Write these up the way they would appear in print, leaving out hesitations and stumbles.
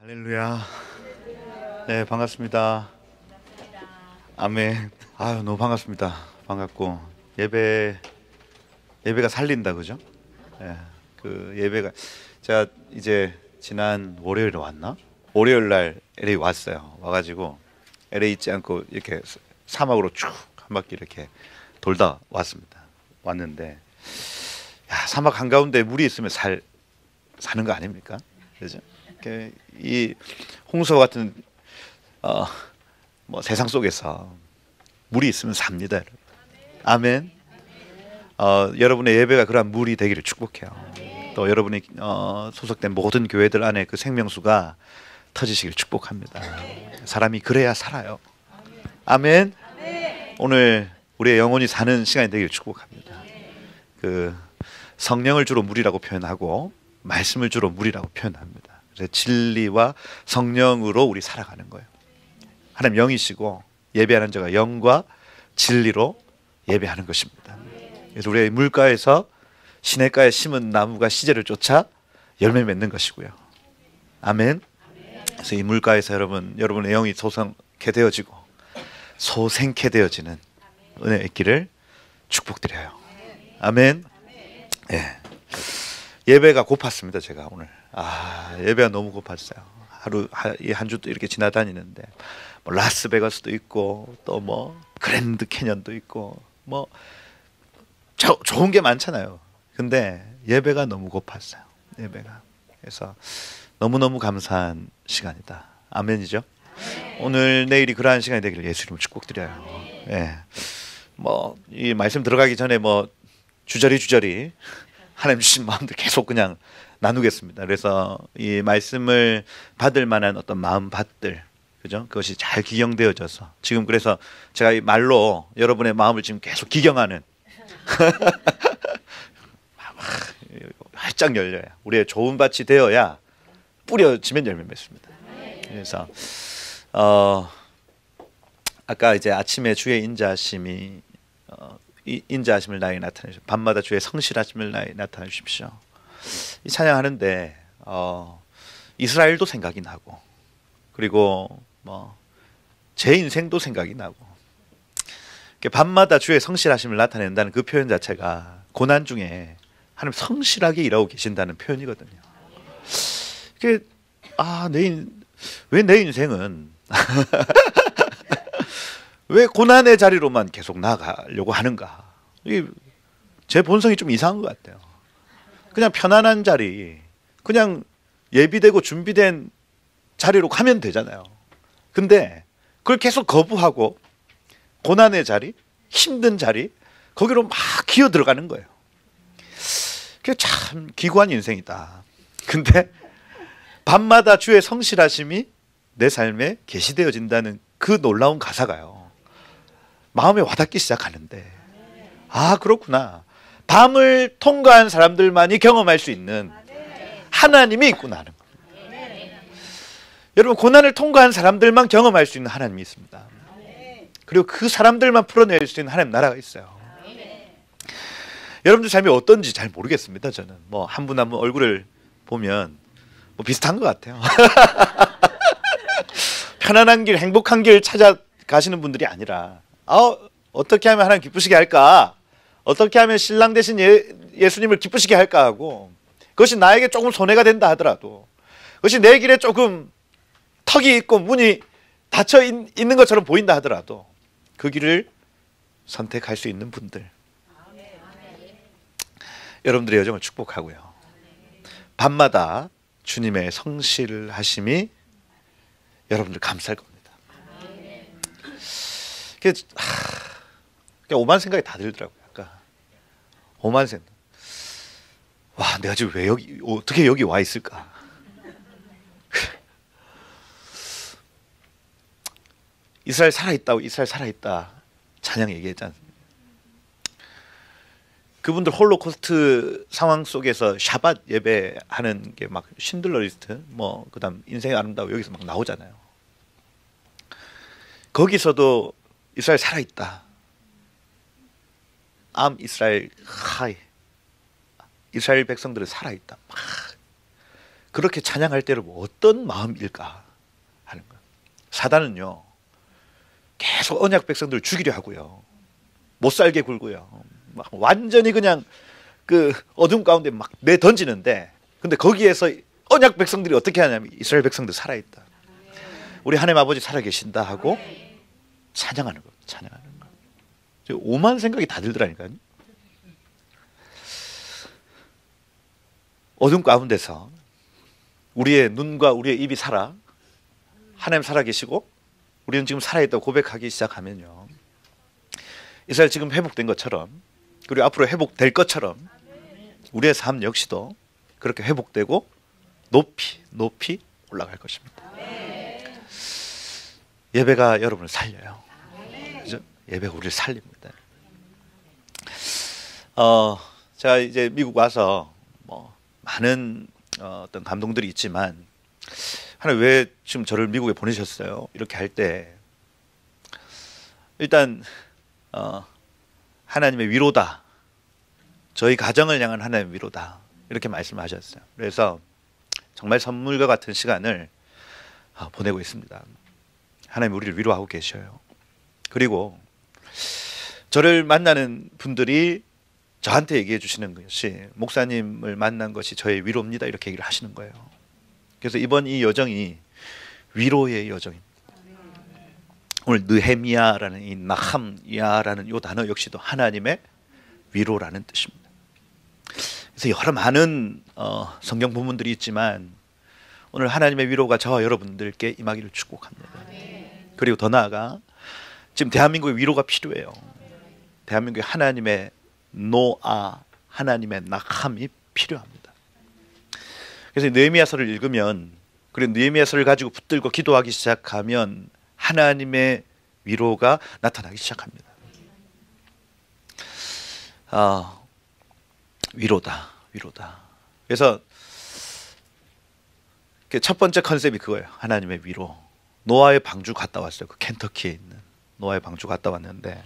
할렐루야. 네, 반갑습니다. 아멘. 아유, 너무 반갑습니다. 반갑고 예배가 살린다, 그죠? 예, 그 예배가 제가 이제 지난 월요일에 왔나? 월요일 날 LA 왔어요. 와가지고 LA 있지 않고 이렇게 사막으로 쭉 한 바퀴 이렇게 돌다 왔습니다. 왔는데 야, 사막 한가운데 물이 있으면 사는 거 아닙니까? 그죠? 이 홍수 같은 뭐 세상 속에서 물이 있으면 삽니다, 여러분. 아멘. 여러분의 예배가 그러한 물이 되기를 축복해요. 또 여러분이 소속된 모든 교회들 안에 그 생명수가 터지시길 축복합니다. 사람이 그래야 살아요. 아멘. 오늘 우리의 영혼이 사는 시간이 되기를 축복합니다. 그 성령을 주로 물이라고 표현하고 말씀을 주로 물이라고 표현합니다. 그래서 진리와 성령으로 우리 살아가는 거예요. 하나님 영이시고 예배하는 자가 영과 진리로 예배하는 것입니다. 그래서 우리의 물가에서 시냇가에 심은 나무가 시제를 쫓아 열매 맺는 것이고요. 아멘. 그래서 이 물가에서 여러분의 영이 소생케 되어지는 은혜 있기를 축복드려요. 아멘. 예. 예배가 고팠습니다. 제가 오늘 예배가 너무 고팠어요. 한 주도 이렇게 지나다니는데 뭐 라스베가스도 있고 또 뭐 그랜드 캐년도 있고 뭐 좋은 게 많잖아요. 근데 예배가 너무 고팠어요. 예배가. 그래서 너무너무 감사한 시간이다. 아멘이죠. 오늘 내일이 그러한 시간이 되기를 예수님을 축복드려요. 예. 뭐 이 말씀 들어가기 전에 뭐 주저리 하나님 주신 마음들 계속 그냥 나누겠습니다. 그래서 이 말씀을 받을 만한 어떤 마음밭들, 그죠? 그것이 잘 기경되어져서 지금 그래서 제가 이 말로 여러분의 마음을 지금 계속 기경하는 활짝 열려야 우리의 좋은 밭이 되어야 뿌려지면 열매 맺습니다. 그래서 아까 이제 아침에 주의 인자하심이 인자하심을 나에게 나타내 주십시오. 밤마다 주의 성실하심을 나에게 나타내 주십시오. 이 찬양하는데 이스라엘도 생각이 나고 그리고 뭐 제 인생도 생각이 나고 밤마다 주의 성실하심을 나타낸다는 그 표현 자체가 고난 중에 하나님 성실하게 일하고 계신다는 표현이거든요. 이게 왜 내 인생은 왜 고난의 자리로만 계속 나아가려고 하는가? 제 본성이 좀 이상한 것 같아요. 그냥 편안한 자리, 그냥 예비되고 준비된 자리로 가면 되잖아요. 근데 그걸 계속 거부하고 고난의 자리, 힘든 자리, 거기로 막 기어 들어가는 거예요. 그게 참 기구한 인생이다. 근데 밤마다 주의 성실하심이 내 삶에 계시되어진다는 그 놀라운 가사가요. 마음에 와닿기 시작하는데 그렇구나. 밤을 통과한 사람들만이 경험할 수 있는 하나님이 있구나 하는 겁니다. 여러분, 고난을 통과한 사람들만 경험할 수 있는 하나님이 있습니다. 그리고 그 사람들만 풀어낼 수 있는 하나님 나라가 있어요. 여러분들 삶이 어떤지 잘 모르겠습니다. 저는 뭐 한 분 한 분 얼굴을 보면 뭐 비슷한 것 같아요. 편안한 길, 행복한 길 찾아가시는 분들이 아니라 어떻게 하면 하나님 기쁘시게 할까? 어떻게 하면 신랑 대신 예수님을 기쁘시게 할까 하고 그것이 나에게 조금 손해가 된다 하더라도 그것이 내 길에 조금 턱이 있고 문이 닫혀 있는 것처럼 보인다 하더라도 그 길을 선택할 수 있는 분들, 여러분들의 여정을 축복하고요. 밤마다 주님의 성실하심이 여러분들 감사할 겁니다. 오만 생각이 다 들더라고요. 아까 오만 생각. 와, 내가 지금 왜 어떻게 여기 와 있을까? 이스라엘 살아있다 찬양 얘기했지 않습니까? 그분들 홀로코스트 상황 속에서 샤밧 예배하는 게 막 신들러 리스트 뭐 그다음 인생의 아름다워 여기서 막 나오잖아요. 거기서도 이스라엘 살아있다. 이스라엘 하이. 이스라엘 백성들은 살아있다. 그렇게 찬양할 때는 어떤 마음일까 하는 거예요. 사단은요, 계속 언약 백성들을 죽이려 하고요, 못 살게 굴고요, 막 완전히 그냥 그 어둠 가운데 막 내던지는데, 근데 거기에서 언약 백성들이 어떻게 하냐면 이스라엘 백성들 살아있다, 우리 하나님 아버지 살아계신다 하고 찬양하는 거예요. 찬양하는 거예요. 오만 생각이 다 들더라니까요. 어둠 가운데서 우리의 눈과 우리의 입이 살아 하나님 살아계시고 우리는 지금 살아있다고 고백하기 시작하면요, 이스라엘 지금 회복된 것처럼, 그리고 앞으로 회복될 것처럼 우리의 삶 역시도 그렇게 회복되고 높이 높이 올라갈 것입니다. 예배가 여러분을 살려요. 그죠? 예배가 우리를 살립니다. 제가 이제 미국 와서 뭐 많은 어떤 감동들이 있지만, 하나님 왜 지금 저를 미국에 보내셨어요? 이렇게 할 때 일단 하나님의 위로다, 저희 가정을 향한 하나님의 위로다, 이렇게 말씀하셨어요. 그래서 정말 선물과 같은 시간을 보내고 있습니다. 하나님 우리를 위로하고 계셔요. 그리고 저를 만나는 분들이 저한테 얘기해 주시는 것이, 목사님을 만난 것이 저의 위로입니다, 이렇게 얘기를 하시는 거예요. 그래서 이번 이 여정이 위로의 여정입니다. 오늘 느헤미야라는 이 나함야라는 이 단어 역시도 하나님의 위로라는 뜻입니다. 그래서 여러 많은 성경 부분들이 있지만 오늘 하나님의 위로가 저와 여러분들께 임하기를 축복합니다. 그리고 더 나아가 지금 대한민국에 위로가 필요해요. 대한민국에 하나님의 노아, 하나님의 낙함이 필요합니다. 그래서 느헤미야서를 읽으면, 그리고 느헤미야서를 가지고 붙들고 기도하기 시작하면 하나님의 위로가 나타나기 시작합니다. 위로다, 위로다. 그래서 첫 번째 컨셉이 그거예요. 하나님의 위로. 노아의 방주 갔다 왔어요. 그 켄터키에 있는 노아의 방주 갔다 왔는데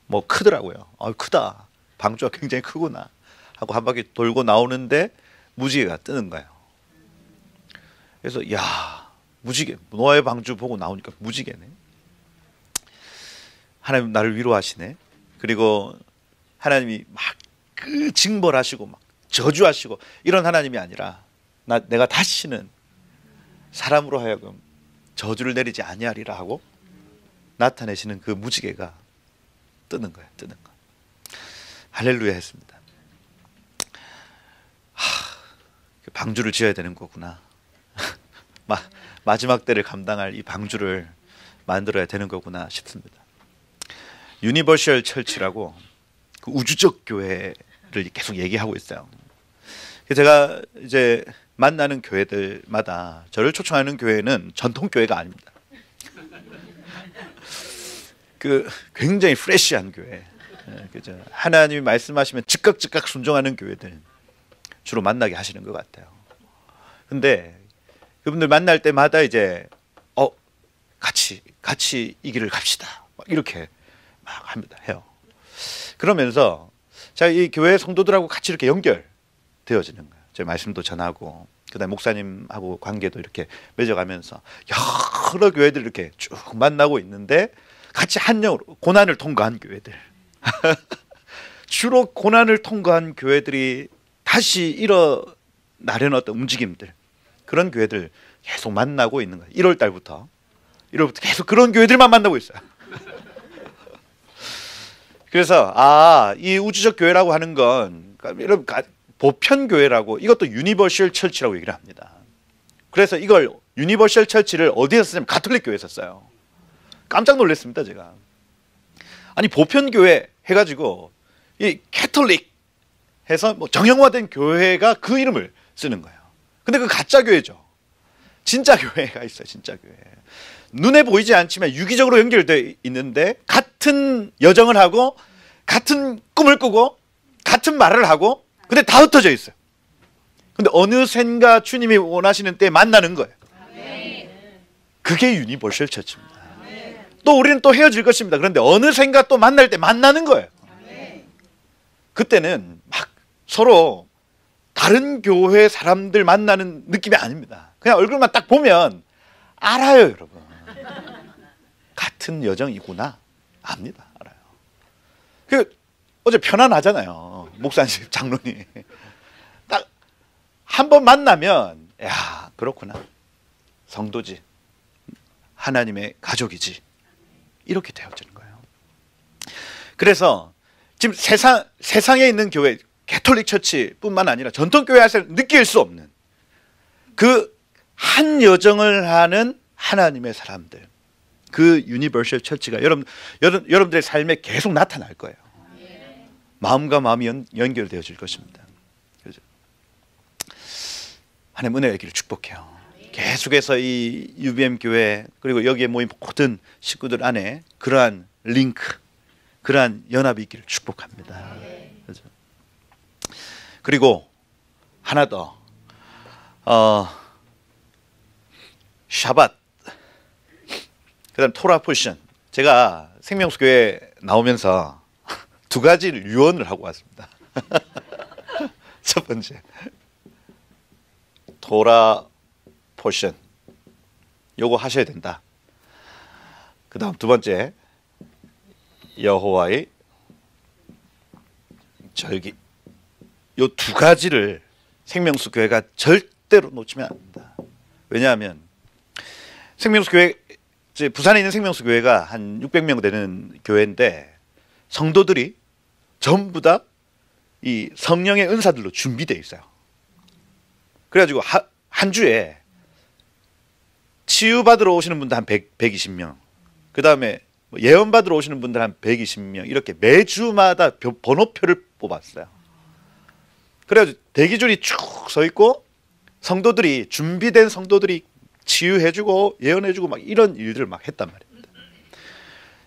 뭐 크더라고요. 크다, 방주가 굉장히 크구나 하고 한 바퀴 돌고 나오는데 무지개가 뜨는 거예요. 그래서 야, 무지개, 노아의 방주 보고 나오니까 무지개네. 하나님 나를 위로하시네. 그리고 하나님이 막 그 징벌하시고 막 저주하시고 이런 하나님이 아니라, 내가 다시는 사람으로 하여금 저주를 내리지 아니하리라 하고 나타내시는 그 무지개가 뜨는 거예요. 뜨는 거. 할렐루야 했습니다. 방주를 지어야 되는 거구나. 마지막 때를 감당할 이 방주를 만들어야 되는 거구나 싶습니다. 유니버셜 철치라고 그 우주적 교회를 계속 얘기하고 있어요. 제가 이제 만나는 교회들마다 저를 초청하는 교회는 전통 교회가 아닙니다. 그 굉장히 프레시한 교회, 그죠? 하나님이 말씀하시면 즉각 순종하는 교회들 주로 만나게 하시는 것 같아요. 근데 그분들 만날 때마다 이제 같이 이 길을 갑시다, 막 이렇게 막 합니다. 해요. 그러면서 제가 이 교회 성도들하고 같이 이렇게 연결되어지는 거예요. 제 말씀도 전하고, 그다음에 목사님하고 관계도 이렇게 맺어가면서 여러 교회들 이렇게 쭉 만나고 있는데, 같이 한 영으로 고난을 통과한 교회들 주로 고난을 통과한 교회들이 다시 일어나려는 어떤 움직임들, 그런 교회들 계속 만나고 있는 거예요. 1월 달부터 계속 그런 교회들만 만나고 있어요. 그래서 이 우주적 교회라고 하는 건 여러분 보편 교회라고, 이것도 유니버셜 철치라고 얘기를 합니다. 그래서 이걸 유니버셜 철치를 어디에 썼냐면 가톨릭 교회에 썼어요. 깜짝 놀랐습니다, 제가. 아니, 보편 교회 해가지고 이 캐톨릭 해서 뭐 정형화된 교회가 그 이름을 쓰는 거예요. 근데 그 가짜 교회죠. 진짜 교회가 있어요. 진짜 교회. 눈에 보이지 않지만 유기적으로 연결되어 있는데 같은 여정을 하고 같은 꿈을 꾸고 같은 말을 하고, 근데 다 흩어져 있어요. 근데 어느샌가 주님이 원하시는 때에 만나는 거예요. 그게 유니버셜 처치입니다. 또 우리는 또 헤어질 것입니다. 그런데 어느샌가 또 만날 때 만나는 거예요. 그때는 막 서로 다른 교회 사람들 만나는 느낌이 아닙니다. 그냥 얼굴만 딱 보면 알아요, 여러분. 같은 여정이구나. 압니다. 알아요. 어제 편안하잖아요. 목사님, 장로님. 딱 한 번 만나면 야, 그렇구나. 성도지. 하나님의 가족이지. 이렇게 되어지는 거예요. 그래서 지금 세상에 있는 교회, 개톨릭 처치뿐만 아니라 전통교회에서 느낄 수 없는 그 한 여정을 하는 하나님의 사람들, 그 유니버셜 처치가 여러분들의 삶에 계속 나타날 거예요. 마음과 마음이 연결되어질 것입니다. 그렇죠? 하나님 은혜의 길을 축복해요. 계속해서 이 UBM 교회 그리고 여기에 모인 모든 식구들 안에 그러한 링크, 그러한 연합이 있기를 축복합니다. 그렇죠? 그리고 하나 더, 샤밧, 그다음 토라 포션. 제가 생명수 교회 나오면서 두 가지를 유언을 하고 왔습니다. 첫 번째, 토라 포션, 요거 하셔야 된다. 그 다음 두 번째, 여호와의 절기. 요 두 가지를 생명수 교회가 절대로 놓치면 안 된다. 왜냐하면 생명수 교회, 부산에 있는 생명수 교회가 한 600명 되는 교회인데 성도들이 전부 다 이 성령의 은사들로 준비되어 있어요. 그래가지고 한 주에 치유받으러 오시는 분들 한 120명, 그 다음에 예언받으러 오시는 분들 한 120명, 이렇게 매주마다 번호표를 뽑았어요. 그래가지고 대기줄이 쭉 서 있고 성도들이, 준비된 성도들이 치유해주고 예언해주고 막 이런 일들을 막 했단 말입니다.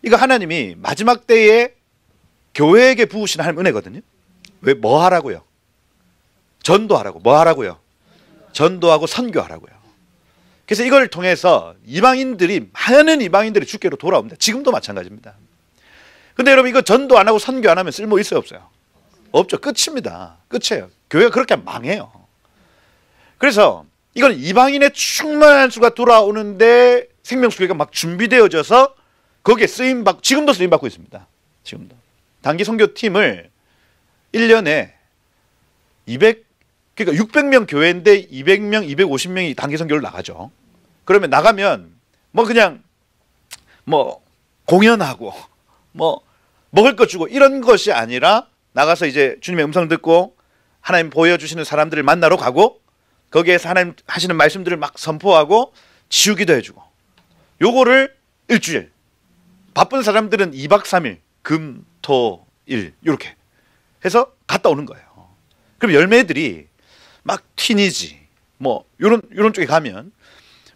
이거 하나님이 마지막 때에 교회에게 부으신 하나님 은혜거든요. 왜? 뭐 하라고요? 전도하라고. 뭐 하라고요? 전도하고 선교하라고요. 그래서 이걸 통해서 많은 이방인들이 주께로 돌아옵니다. 지금도 마찬가지입니다. 근데 여러분, 이거 전도 안 하고 선교 안 하면 쓸모 있어요, 없어요? 없죠. 끝입니다. 끝이에요. 교회가 그렇게 하면 망해요. 그래서 이건 이방인의 충만한 수가 돌아오는데 생명수교회가 막 준비되어져서 거기에 쓰임받고, 지금도 쓰임받고 있습니다. 지금도. 단기 선교팀을 1년에 그러니까 600명 교회인데 200명, 250명이 단기 선교를 나가죠. 그러면 나가면 그냥 공연하고 먹을 것 주고 이런 것이 아니라 나가서 이제 주님의 음성 듣고 하나님 보여주시는 사람들을 만나러 가고 거기에서 하나님 하시는 말씀들을 막 선포하고 지우기도 해주고, 요거를 일주일, 바쁜 사람들은 2박 3일, 금, 토, 일 이렇게 해서 갔다 오는 거예요. 그럼 열매들이 막 튀니지 요런 쪽에 가면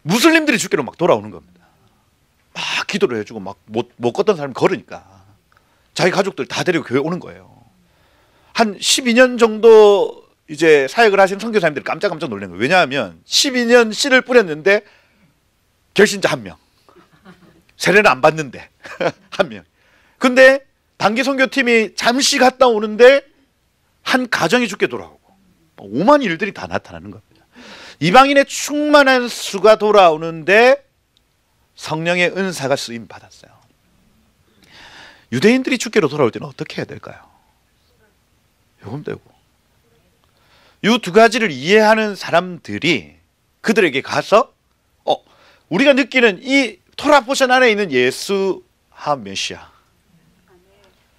무슬림들이 주께로 막 돌아오는 겁니다. 막 기도를 해주고 막 못 걷던 사람이 걸으니까 자기 가족들 다 데리고 교회 오는 거예요. 한 12년 정도 이제 사역을 하신 선교사님들이 깜짝깜짝 놀란 거예요. 왜냐하면 12년 씨를 뿌렸는데 결신자 1명, 세례는 안 받는데 1명. 근데 단기 선교팀이 잠시 갔다 오는데 한 가정이 주께 돌아오고 5만 일들이 다 나타나는 겁니다. 이방인의 충만한 수가 돌아오는데 성령의 은사가 쓰임 받았어요. 유대인들이 주께로 돌아올 때는 어떻게 해야 될까요? 요금 되고, 이 두 가지를 이해하는 사람들이 그들에게 가서 우리가 느끼는 이 토라 포션 안에 있는 예수하 메시아,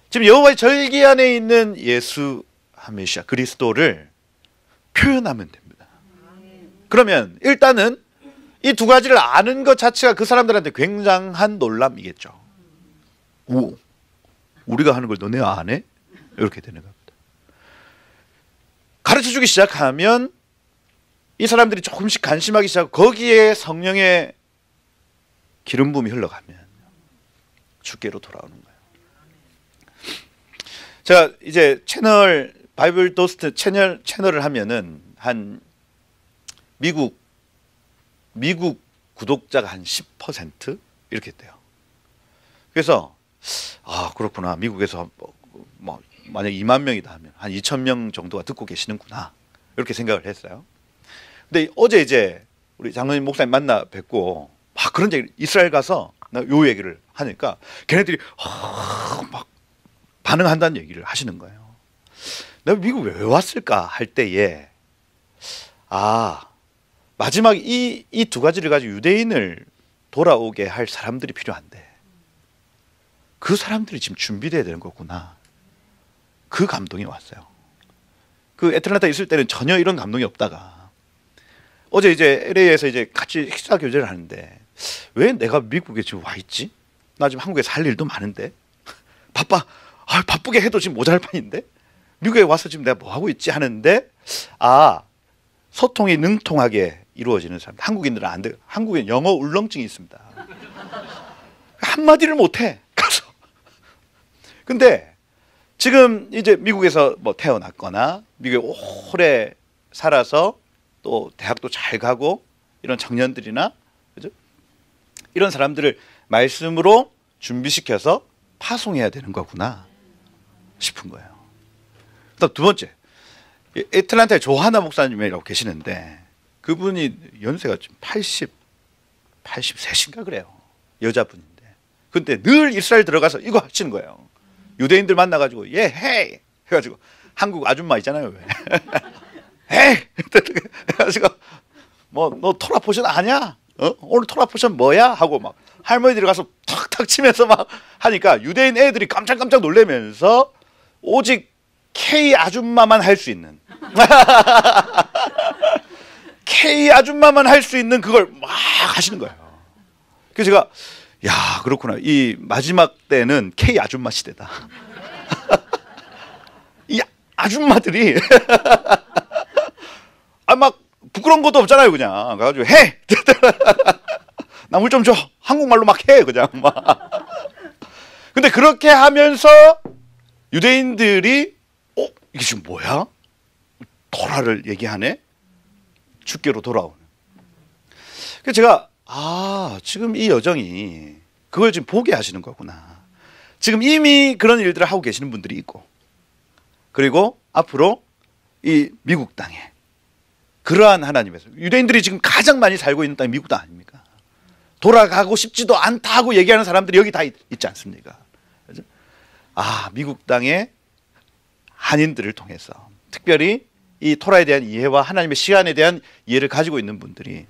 지금 여호와의 절기 안에 있는 예수하 메시아 그리스도를 표현하면 됩니다. 그러면 일단은 이 두 가지를 아는 것 자체가 그 사람들한테 굉장한 놀람이겠죠. 오, 우리가 하는 걸 너네 안 해? 이렇게 되는 겁니다. 가르쳐주기 시작하면 이 사람들이 조금씩 간심하기 시작하고 거기에 성령의 기름 부음이 흘러가면 주께로 돌아오는 거예요. 제가 이제 채널 바이블 도스트 채널을 하면은 한 미국 구독자가 한 10% 이렇게 돼요. 그래서 그렇구나. 미국에서 만약 2만 명이다 하면 한 2천 명 정도가 듣고 계시는구나. 이렇게 생각을 했어요. 근데 어제 이제 우리 장로님 목사님 만나 뵙고 막 그런 얘기, 이스라엘 가서 요 얘기를 하니까 걔네들이 막 반응한다는 얘기를 하시는 거예요. 내가 미국 왜 왔을까 할 때에 마지막 이 두 가지를 가지고 유대인을 돌아오게 할 사람들이 필요한데 그 사람들이 지금 준비돼야 되는 거구나. 그 감동이 왔어요. 그 애틀랜타 있을 때는 전혀 이런 감동이 없다가 어제 이제 LA에서 이제 같이 식사 교제를 하는데 왜 내가 미국에 지금 와 있지? 나 지금 한국에서 할 일도 많은데 바쁘게 해도 지금 모자랄 판인데 미국에 와서 지금 내가 뭐 하고 있지 하는데 소통이 능통하게 이루어지는 사람. 한국인들은 안 돼요. 한국인 영어 울렁증이 있습니다. 한마디를 못해 가서. 근데 지금 이제 미국에서 뭐 태어났거나 미국에 오래 살아서 또 대학도 잘 가고 이런 청년들이나 그죠? 이런 사람들을 말씀으로 준비시켜서 파송해야 되는 거구나 싶은 거예요. 또 두 번째, 애틀랜타에 조하나 목사님이라고 계시는데 그분이 연세가 지금 83인가 그래요. 여자분인데. 근데 늘 이스라엘 들어가서 이거 하시는 거예요. 유대인들 만나가지고 헤이 해가지고 한국 아줌마 있잖아요. 왜? 헤이 해가지고 뭐 너 토라 포션 아냐? 오늘 토라 포션 뭐야? 하고 막 할머니들이 가서 탁탁 치면서 막 하니까 유대인 애들이 깜짝깜짝 놀라면서 오직 K 아줌마만 할 수 있는 K 아줌마만 할 수 있는 그걸 막 하시는 거예요. 그래서 제가 야 그렇구나. 이 마지막 때는 K 아줌마 시대다. 이 아줌마들이 막 부끄러운 것도 없잖아요. 그냥 가가지고 해. 나 물 좀 줘. 한국말로 막 해. 그냥 막. 근데 그렇게 하면서 유대인들이 이게 지금 뭐야? 토라를 얘기하네? 주께로 돌아오는. 그래서 제가 지금 이 여정이 그걸 지금 보게 하시는 거구나. 지금 이미 그런 일들을 하고 계시는 분들이 있고 그리고 앞으로 이 미국 땅에 그러한 하나님에서 유대인들이 지금 가장 많이 살고 있는 땅이 미국 땅 아닙니까? 돌아가고 싶지도 않다고 얘기하는 사람들이 여기 다 있지 않습니까? 그렇죠? 미국 땅에 한인들을 통해서 특별히 이 토라에 대한 이해와 하나님의 시간에 대한 이해를 가지고 있는 분들이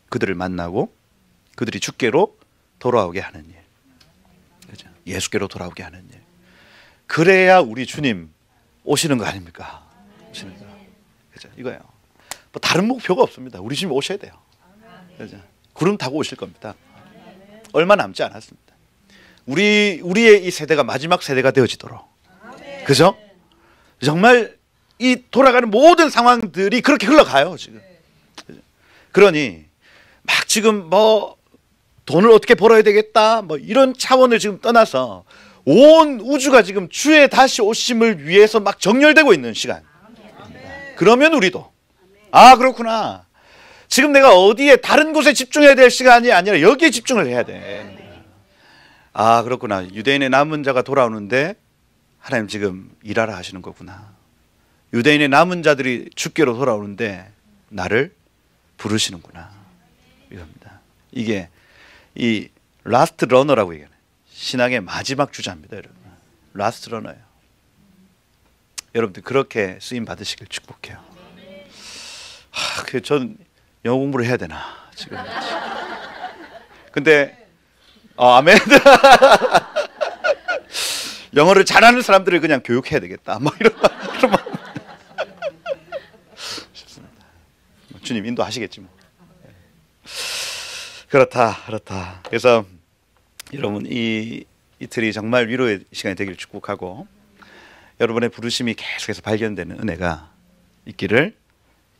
그들을 만나고 그들이 주께로 돌아오게 하는 일, 그렇죠? 예수께로 돌아오게 하는 일. 그래야 우리 주님 오시는 거 아닙니까? 오시는 거. 그렇죠? 이거예요. 뭐 다른 목표가 없습니다. 우리 주님 오셔야 돼요. 그렇죠? 구름 타고 오실 겁니다. 얼마 남지 않았습니다. 우리의 이 세대가 마지막 세대가 되어지도록. 그죠? 정말 이 돌아가는 모든 상황들이 그렇게 흘러가요, 지금. 그러니 막 지금 뭐 돈을 어떻게 벌어야 되겠다 뭐 이런 차원을 지금 떠나서 온 우주가 지금 주의 다시 오심을 위해서 막 정렬되고 있는 시간. 그러면 우리도 그렇구나. 지금 내가 어디에 다른 곳에 집중해야 될 시간이 아니라 여기에 집중을 해야 돼. 그렇구나. 유대인의 남은 자가 돌아오는데 하나님 지금 일하라 하시는 거구나. 유대인의 남은 자들이 주께로 돌아오는데 나를 부르시는구나. 이겁니다. 이게 이 라스트 러너라고 얘기하는 신앙의 마지막 주자입니다, 여러분. 라스트 러너예요. 여러분들 그렇게 쓰임 받으시길 축복해요. 전 영어 공부를 해야 되나 지금. 근데 아멘. 영어를 잘하는 사람들을 그냥 교육해야 되겠다. 막 이런 주님 인도하시겠지 뭐. 그렇다. 그래서 여러분 이 이틀이 정말 위로의 시간이 되길 축복하고 여러분의 부르심이 계속해서 발견되는 은혜가 있기를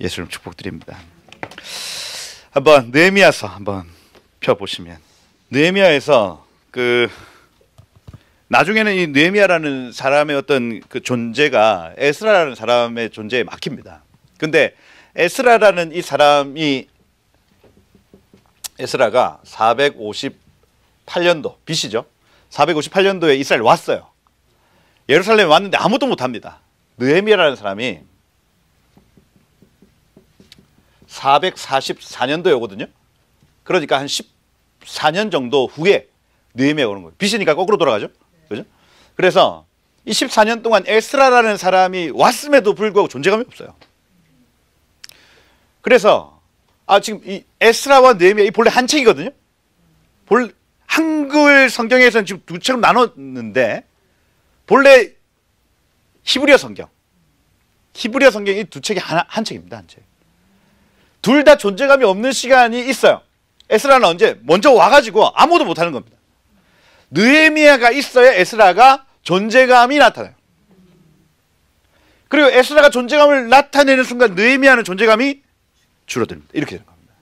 예수님 축복드립니다. 한번 느헤미야서 한번 펴보시면 느헤미야에서 나중에는 이 느헤미야라는 사람의 어떤 그 존재가 에스라라는 사람의 존재에 막힙니다. 근데 에스라라는 이 사람이 에스라가 458년도 BC죠. 458년도에 이스라엘 왔어요. 예루살렘에 왔는데 아무도 못합니다. 느헤미야라는 사람이 444년도에 오거든요. 그러니까 한 14년 정도 후에 느헤미야가 오는 거예요. BC니까 거꾸로 돌아가죠. 그죠? 그래서 이 14년 동안 에스라라는 사람이 왔음에도 불구하고 존재감이 없어요. 그래서 지금 이 에스라와 느헤미야 이 본래 한 책이거든요. 한글 성경에서는 지금 두 책으로 나눴는데 본래 히브리어 성경이 두 책이 한 책입니다. 한 책. 둘 다 존재감이 없는 시간이 있어요. 에스라는 언제? 먼저 와가지고 아무도 못하는 겁니다. 느헤미야가 있어야 에스라가 존재감이 나타나요. 그리고 에스라가 존재감을 나타내는 순간 느헤미야는 존재감이 줄어듭니다. 이렇게 되는 겁니다.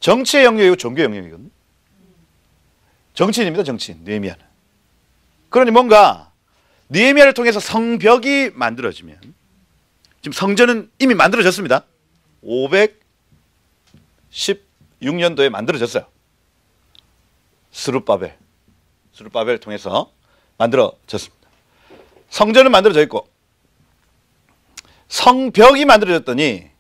정치의 영역이고 종교의 영역이거든요. 정치인입니다. 정치인. 느헤미야는. 그러니 뭔가 느헤미야를 통해서 성벽이 만들어지면, 지금 성전은 이미 만들어졌습니다. 516년도에 만들어졌어요. 스룹바벨을 통해서 만들어졌습니다. 성전은 만들어져 있고 성벽이 만들어졌더니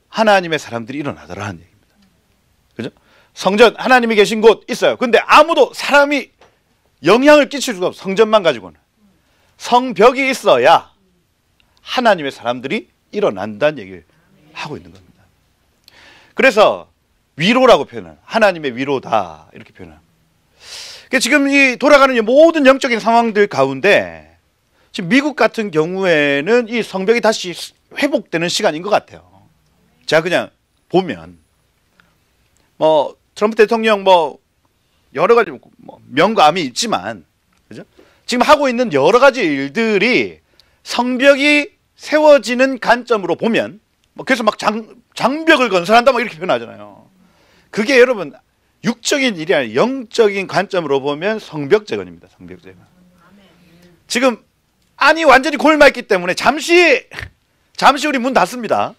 하나님의 사람들이 일어나더라는 얘기입니다. 그죠? 성전, 하나님이 계신 곳 있어요. 근데 아무도 사람이 영향을 끼칠 수가 없어요. 성전만 가지고는. 성벽이 있어야 하나님의 사람들이 일어난다는 얘기를 하고 있는 겁니다. 그래서 위로라고 표현해요. 하나님의 위로다 이렇게 표현합니다. 지금 이 돌아가는 이 모든 영적인 상황들 가운데 지금 미국 같은 경우에는 이 성벽이 다시 회복되는 시간인 것 같아요. 제가 그냥 보면 트럼프 대통령 여러 가지 명감이 있지만, 그죠? 지금 하고 있는 여러 가지 일들이 성벽이 세워지는 관점으로 보면, 그래서 막 장벽을 건설한다 이렇게 표현하잖아요. 그게 여러분 육적인 일이 아니라 영적인 관점으로 보면 성벽 재건입니다. 성벽 재건. 지금 안이 완전히 골마있기 때문에 잠시 우리 문 닫습니다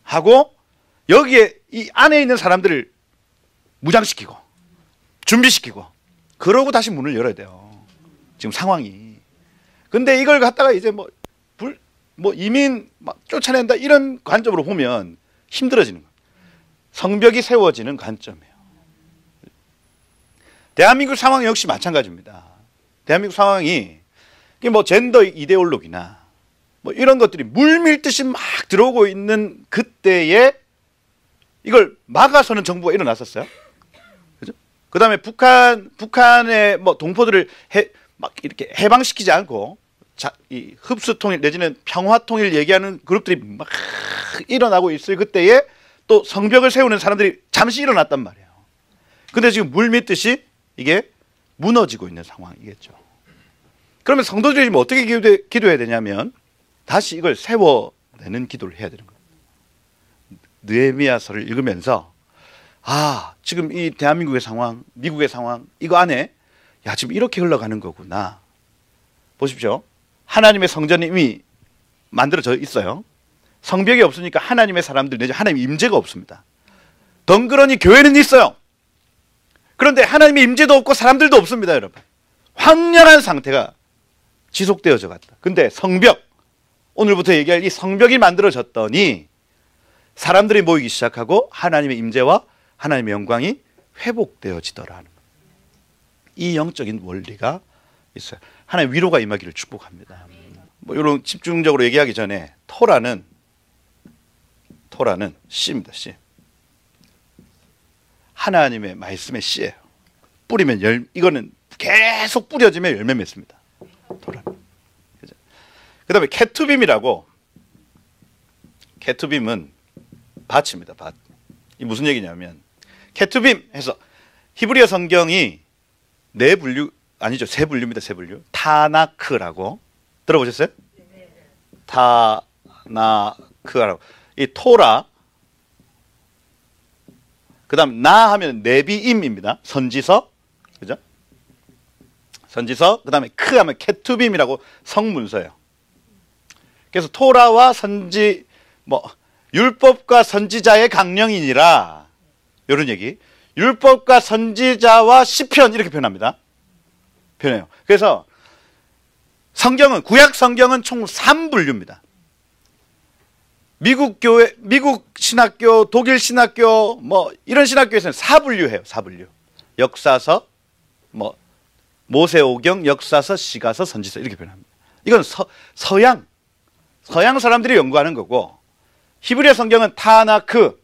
하고 여기에 이 안에 있는 사람들을 무장시키고 준비시키고 그러고 다시 문을 열어야 돼요. 지금 상황이. 근데 이걸 갖다가 이제 이민 쫓아낸다 이런 관점으로 보면 힘들어지는 거예요. 성벽이 세워지는 관점이에요. 대한민국 상황 역시 마찬가지입니다. 대한민국 상황이 젠더 이데올로기나 이런 것들이 물밀듯이 막 들어오고 있는 그때에 이걸 막아서는 정부가 일어났었어요. 그죠? 그 다음에 북한의 동포들을 막 이렇게 해방시키지 않고 이 흡수통일 내지는 평화통일 얘기하는 그룹들이 막 일어나고 있을 그때에 또 성벽을 세우는 사람들이 잠시 일어났단 말이에요. 근데 지금 물밀듯이 이게 무너지고 있는 상황이겠죠. 그러면 성도들이 지금 어떻게 기도해야 되냐면 다시 이걸 세워내는 기도를 해야 되는 거예요. 느헤미야서를 읽으면서 지금 이 대한민국의 상황, 미국의 상황 이거 안에 지금 이렇게 흘러가는 거구나. 보십시오. 하나님의 성전이 이미 만들어져 있어요. 성벽이 없으니까 하나님의 사람들 내지 하나님의 임재가 없습니다. 덩그러니 교회는 있어요. 그런데 하나님의 임재도 없고 사람들도 없습니다. 여러분. 황량한 상태가 지속되어져 갔다. 근데 성벽, 오늘부터 얘기할 이 성벽이 만들어졌더니 사람들이 모이기 시작하고 하나님의 임재와 하나님의 영광이 회복되어지더라는 거예요. 이 영적인 원리가 있어요. 하나님의 위로가 임하기를 축복합니다. 이런 집중적으로 얘기하기 전에 토라는 씨입니다. 씨. 하나님의 말씀의 씨예요. 뿌리면 이거는 계속 뿌려지면 열매 맺습니다. 토라는. 그 다음에 케투빔은 밭입니다. 밭. 이 무슨 얘기냐면 케투빔 해서 히브리어 성경이 세 분류입니다. 세 분류. 타나크라고 들어보셨어요? 타나크라고. 이 토라, 그 다음 나 하면 네비임입니다. 선지서, 그죠? 선지서, 그 다음에 크 하면 케투빔이라고 성문서예요. 그래서 토라와 율법과 선지자의 강령이니라 이런 얘기. 율법과 선지자와 시편 이렇게 표현합니다. 표현해요. 그래서 구약 성경은 총 3분류입니다. 미국 교회, 미국 신학교, 독일 신학교, 뭐 이런 신학교에서는 사분류해요. 사분류. 역사서, 뭐 모세오경, 역사서, 시가서, 선지서 이렇게 표현합니다. 이건 서양 사람들이 연구하는 거고, 히브리어 성경은 타나크,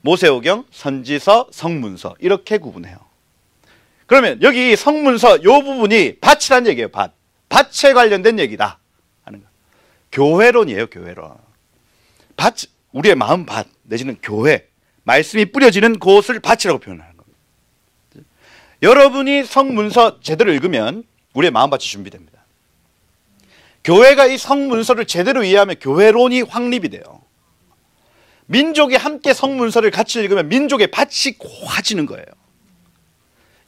모세오경, 선지서, 성문서 이렇게 구분해요. 그러면 여기 성문서 요 부분이 밭이란 얘기예요. 밭에 관련된 얘기다 하는 거. 교회론이에요. 교회론. 밭, 우리의 마음 밭 내지는 교회, 말씀이 뿌려지는 곳을 밭이라고 표현하는 겁니다. 여러분이 성문서 제대로 읽으면 우리의 마음 밭이 준비됩니다. 교회가 이 성문서를 제대로 이해하면 교회론이 확립이 돼요. 민족이 함께 성문서를 같이 읽으면 민족의 밭이 고와지는 거예요.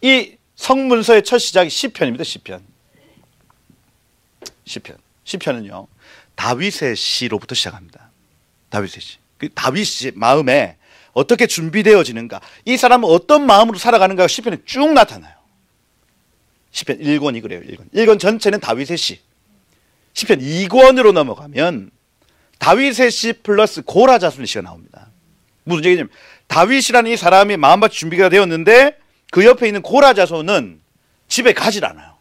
이 성문서의 첫 시작이 시편입니다. 시편은요 다윗의 시로부터 시작합니다. 다윗의 시. 그 다윗의 마음에 어떻게 준비되어지는가, 이 사람은 어떤 마음으로 살아가는가가 시편에 쭉 나타나요. 시편 1권이 그래요. 1권 전체는 다윗의 시. 시편 2권으로 넘어가면 다윗의 시 플러스 고라 자손의 시가 나옵니다. 무슨 얘기냐면 다윗이라는 이 사람이 마음밭이 준비가 되었는데 그 옆에 있는 고라 자손은 집에 가질 않아요.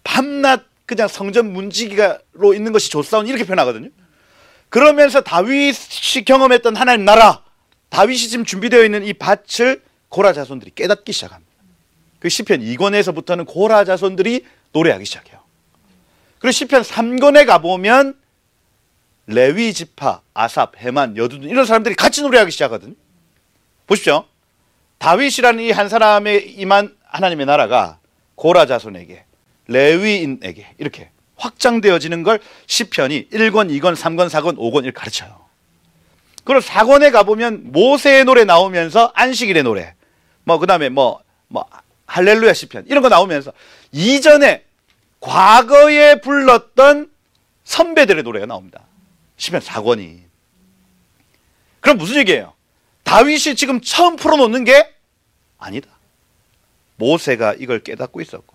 밤낮 그냥 성전 문지기로 있는 것이 좋사오니 이렇게 표현하거든요. 그러면서 다윗이 경험했던 하나님 나라, 다윗이 지금 준비되어 있는 이 밭을 고라 자손들이 깨닫기 시작합니다. 그 시편 2권에서부터는 고라 자손들이 노래하기 시작해요. 그리고 시편 3권에 가보면 레위 지파, 아삽, 헤만, 여두둔 이런 사람들이 같이 노래하기 시작하거든요. 보십시오. 다윗이라는 이 한 사람에 임한 하나님의 나라가 고라 자손에게, 레위인에게 이렇게 확장되어지는 걸 시편이 1권, 2권, 3권, 4권, 5권 이렇게 가르쳐요. 그리고 4권에 가보면 모세의 노래 나오면서 안식일의 노래, 그 다음에 할렐루야 시편 이런 거 나오면서 이전에 과거에 불렀던 선배들의 노래가 나옵니다. 시편 4권이. 그럼 무슨 얘기예요? 다윗이 지금 처음 풀어놓는 게 아니다. 모세가 이걸 깨닫고 있었고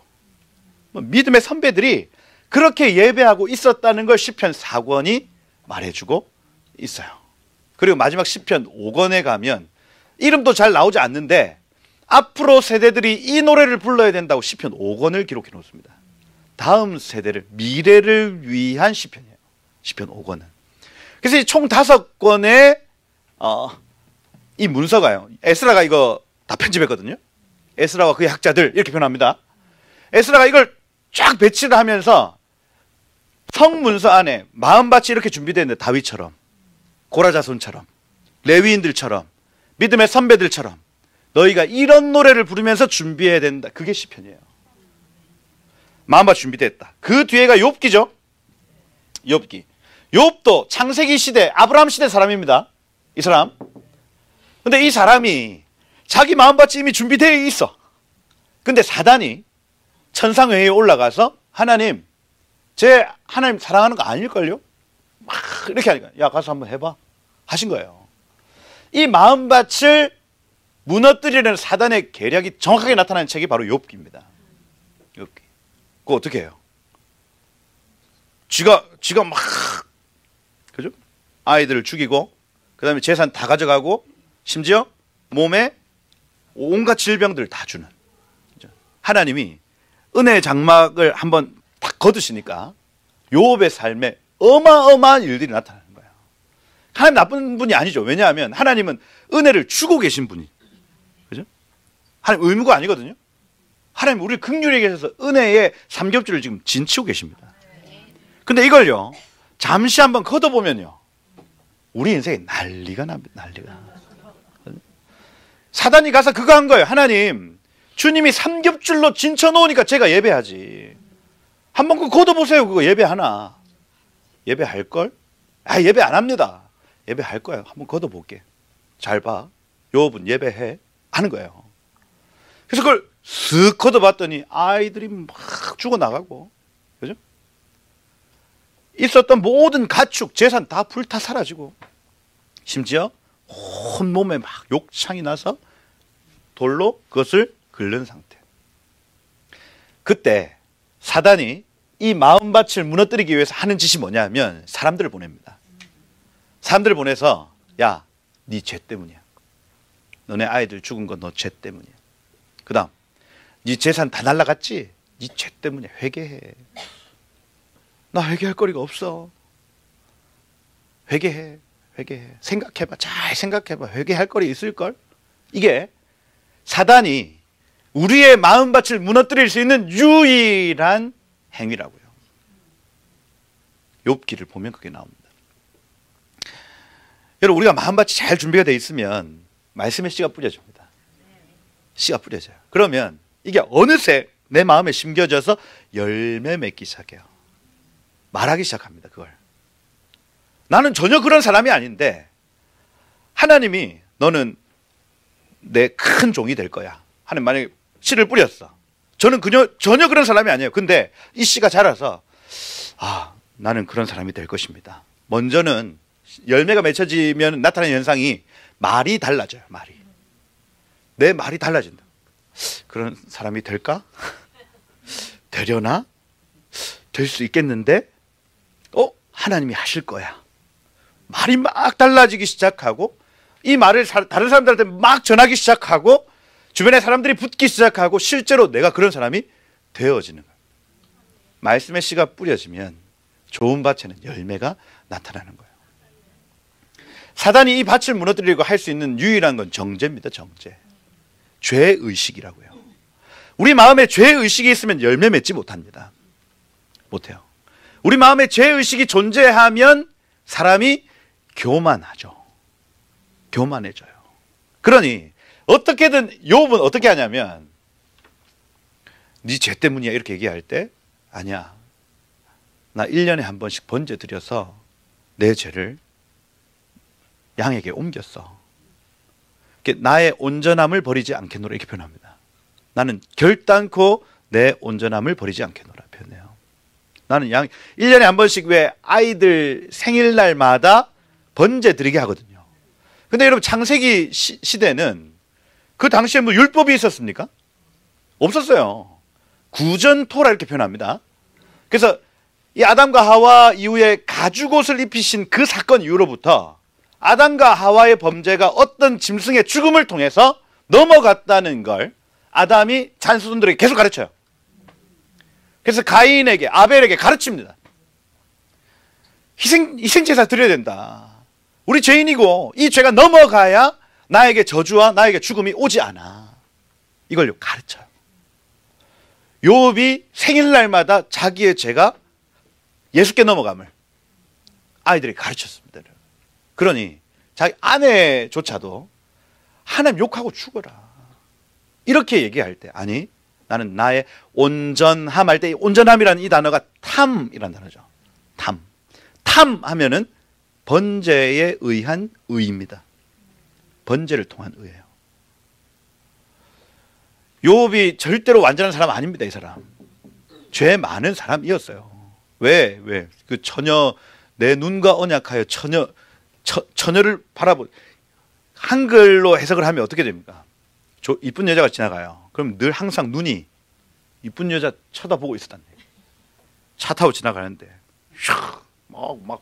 믿음의 선배들이 그렇게 예배하고 있었다는 걸 시편 4권이 말해주고 있어요. 그리고 마지막 시편 5권에 가면 이름도 잘 나오지 않는데 앞으로 세대들이 이 노래를 불러야 된다고 시편 5권을 기록해 놓습니다. 다음 세대를, 미래를 위한 시편이에요. 시편 5권은. 그래서 총 5권의 이 문서가요. 에스라가 이거 다 편집했거든요. 에스라와 그의 학자들 이렇게 표현합니다. 에스라가 이걸 쫙 배치를 하면서 성문서 안에 마음밭이 이렇게 준비되어 있는데 다윗처럼, 고라자손처럼, 레위인들처럼, 믿음의 선배들처럼 너희가 이런 노래를 부르면서 준비해야 된다. 그게 시편이에요. 마음밭이 준비됐다. 그 뒤에가 욥기죠. 욥기. 욥도 창세기 시대, 아브라함 시대 사람입니다. 이 사람. 근데 이 사람이 자기 마음밭이 이미 준비되어 있어. 근데 사단이 천상회의에 올라가서 하나님, 제 하나님 사랑하는 거 아닐걸요? 막 이렇게 하니까 야 가서 한번 해봐 하신 거예요. 이 마음밭을 무너뜨리려는 사단의 계략이 정확하게 나타나는 책이 바로 욥기입니다. 욥기. 그거 어떻게 해요? 지가 막 그죠? 아이들을 죽이고 그 다음에 재산 다 가져가고 심지어 몸에 온갖 질병들을 다 주는, 그죠? 하나님이 은혜의 장막을 한번 딱 거두시니까 욥의 삶에 어마어마한 일들이 나타나는 거예요. 하나님 나쁜 분이 아니죠. 왜냐하면 하나님은 은혜를 주고 계신 분이, 그죠? 하나님 의무가 아니거든요. 하나님 우리 긍휼히 계셔서 은혜의 삼겹줄을 지금 진치고 계십니다. 근데 이걸요 잠시 한번 걷어보면요 우리 인생에 난리가 납니다. 난리가. 사단이 가서 그거 한 거예요. 하나님, 주님이 삼겹줄로 진쳐 놓으니까 제가 예배하지. 한번 그거 걷어보세요. 그거 예배하나? 예배할걸? 예배 안 합니다. 예배할 거예요. 한번 걷어볼게. 잘 봐. 욥은 예배해. 하는 거예요. 그래서 그걸 쓱 걷어봤더니 아이들이 막 죽어나가고, 그죠? 있었던 모든 가축, 재산 다 불타 사라지고, 심지어 온몸에 막 욕창이 나서 돌로 그것을 긁는 상태. 그때 사단이 이 마음밭을 무너뜨리기 위해서 하는 짓이 뭐냐면 사람들을 보냅니다. 사람들을 보내서 야, 네 죄 때문이야. 너네 아이들 죽은 건 너 죄 때문이야. 그 다음 네 재산 다 날라갔지? 네 죄 때문이야. 회개해. 나 회개할 거리가 없어. 회개해. 회개해. 생각해봐. 잘 생각해봐. 회개할 거리 있을걸? 이게 사단이 우리의 마음밭을 무너뜨릴 수 있는 유일한 행위라고요. 욥기를 보면 그게 나옵니다. 여러분, 우리가 마음밭이 잘 준비가 되어 있으면 말씀의 씨가 뿌려집니다. 씨가 뿌려져요. 그러면 이게 어느새 내 마음에 심겨져서 열매 맺기 시작해요. 말하기 시작합니다. 그걸. 나는 전혀 그런 사람이 아닌데 하나님이 너는 내 큰 종이 될 거야. 하나님 만약에 씨를 뿌렸어. 저는 전혀 그런 사람이 아니에요. 근데 이 씨가 자라서 나는 그런 사람이 될 것입니다. 먼저는 열매가 맺혀지면 나타나는 현상이 말이 달라져요. 내 말이 달라진다. 그런 사람이 될까? 되려나? 될 수 있겠는데? 하나님이 하실 거야. 말이 막 달라지기 시작하고 이 말을 다른 사람들한테 막 전하기 시작하고 주변에 사람들이 붙기 시작하고 실제로 내가 그런 사람이 되어지는 거예요. 말씀의 씨가 뿌려지면 좋은 밭에는 열매가 나타나는 거예요. 사단이 이 밭을 무너뜨리려고 할 수 있는 유일한 건 정죄입니다. 정죄. 죄의식이라고요. 우리 마음에 죄의식이 있으면 열매 맺지 못합니다. 못해요. 우리 마음에 죄의식이 존재하면 사람이 교만하죠. 교만해져요. 그러니 어떻게든 욥은 어떻게 하냐면 네 죄 때문이야 이렇게 얘기할 때 아니야. 나 1년에 한 번씩 번제 드려서 내 죄를 양에게 옮겼어. 나의 온전함을 버리지 않겠노라 이렇게 표현합니다. 나는 결단코 내 온전함을 버리지 않겠노라 표현해요. 나는 1년에 한 번씩 왜 아이들 생일날마다 번제 드리게 하거든요. 근데 여러분 창세기 시대는 그 당시에 뭐 율법이 있었습니까? 없었어요. 구전토라 이렇게 표현합니다. 그래서 이 아담과 하와 이후에 가죽옷을 입히신 그 사건 이후로부터 아담과 하와의 범죄가 어떤 짐승의 죽음을 통해서 넘어갔다는 걸 아담이 자손들에게 계속 가르쳐요. 그래서 가인에게 아벨에게 가르칩니다. 희생제사 드려야 된다. 우리 죄인이고 이 죄가 넘어가야 나에게 저주와 나에게 죽음이 오지 않아. 이걸 가르쳐요. 욥이 생일날마다 자기의 죄가 예수께 넘어감을 아이들에게 가르쳤습니다. 그러니 자기 아내조차도 하나님 욕하고 죽어라 이렇게 얘기할 때 아니 나는 나의 온전함 할 때 온전함이라는 이 단어가 탐이라는 단어죠. 탐 하면은 번제에 의한 의입니다. 번제를 통한 의예요. 욥이 절대로 완전한 사람 아닙니다. 이 사람 죄 많은 사람이었어요. 왜? 그 처녀 내 눈과 언약하여 처녀를 바라보 한글로 해석을 하면 어떻게 됩니까? 이쁜 여자가 지나가요. 그럼 늘 항상 눈이 이쁜 여자 쳐다보고 있었단 얘기예요. 차 타고 지나가는데 막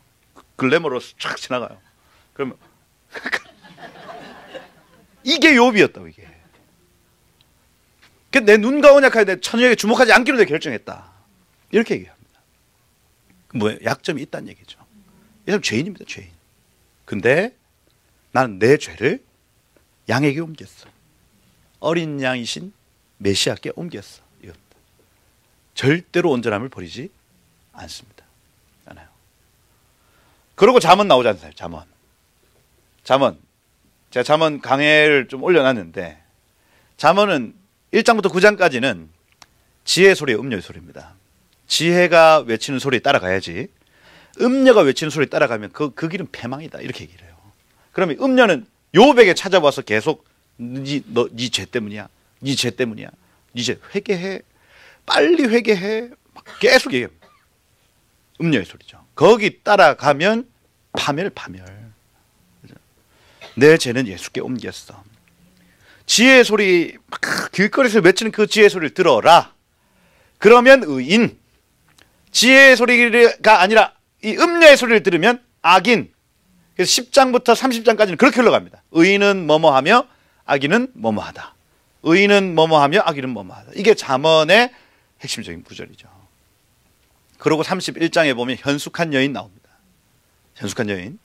글래머러스 쫙 지나가요. 그러면 이게 욥이었다고 이게. 내 눈과 언약하여 내 처녀에게 주목하지 않기로 내가 결정했다. 이렇게 얘기합니다. 뭐예요? 약점이 있다는 얘기죠. 이 사람 죄인입니다. 죄인. 근데 나는 내 죄를 양에게 옮겼어. 어린 양이신 메시아께 옮겼어. 이겁니다. 절대로 온전함을 버리지 않습니다. 않아요. 그러고 잠언 나오지 않나요? 잠언. 제가 잠언 강해를 좀 올려놨는데 잠언은 1장부터 9장까지는 지혜의 소리의 음료의 소리입니다. 지혜가 외치는 소리에 따라가야지 음녀가 외치는 소리에 따라가면 그 길은 패망이다 이렇게 얘기를 해요. 그러면 음녀는 욥에게 찾아와서 계속 네 죄 때문이야. 네 죄 때문이야. 네 죄 회개해. 빨리 회개해. 막 계속 얘기합니다. 음녀의 소리죠. 거기 따라가면 파멸. 내 죄는 예수께 옮겼어. 지혜의 소리 길거리에서 외치는 그 지혜의 소리를 들어라. 그러면 의인 지혜의 소리가 아니라 이 음녀의 소리를 들으면 악인. 그래서 10장부터 30장까지는 그렇게 흘러갑니다. 의인은 뭐뭐하며 악인은 뭐뭐하다. 의인은 뭐뭐하며 악인은 뭐뭐하다. 이게 잠언의 핵심적인 구절이죠. 그리고 31장에 보면 현숙한 여인 나옵니다. 현숙한 여인.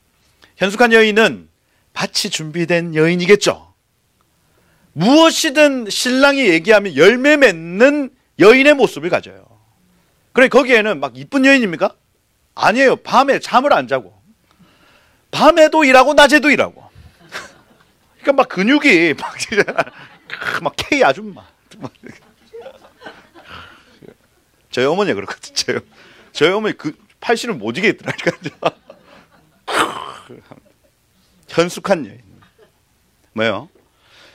현숙한 여인은 밭이 준비된 여인이겠죠. 무엇이든 신랑이 얘기하면 열매 맺는 여인의 모습을 가져요. 그래 거기에는 막 이쁜 여인입니까? 아니에요. 밤에 잠을 안 자고 밤에도 일하고 낮에도 일하고 그러니까 막 근육이 막 K 아줌마. 저희 어머니가 그렇거든요. 저희 어머니 그 팔씨름 못 이기겠더라니까요. 현숙한 여인. 뭐요?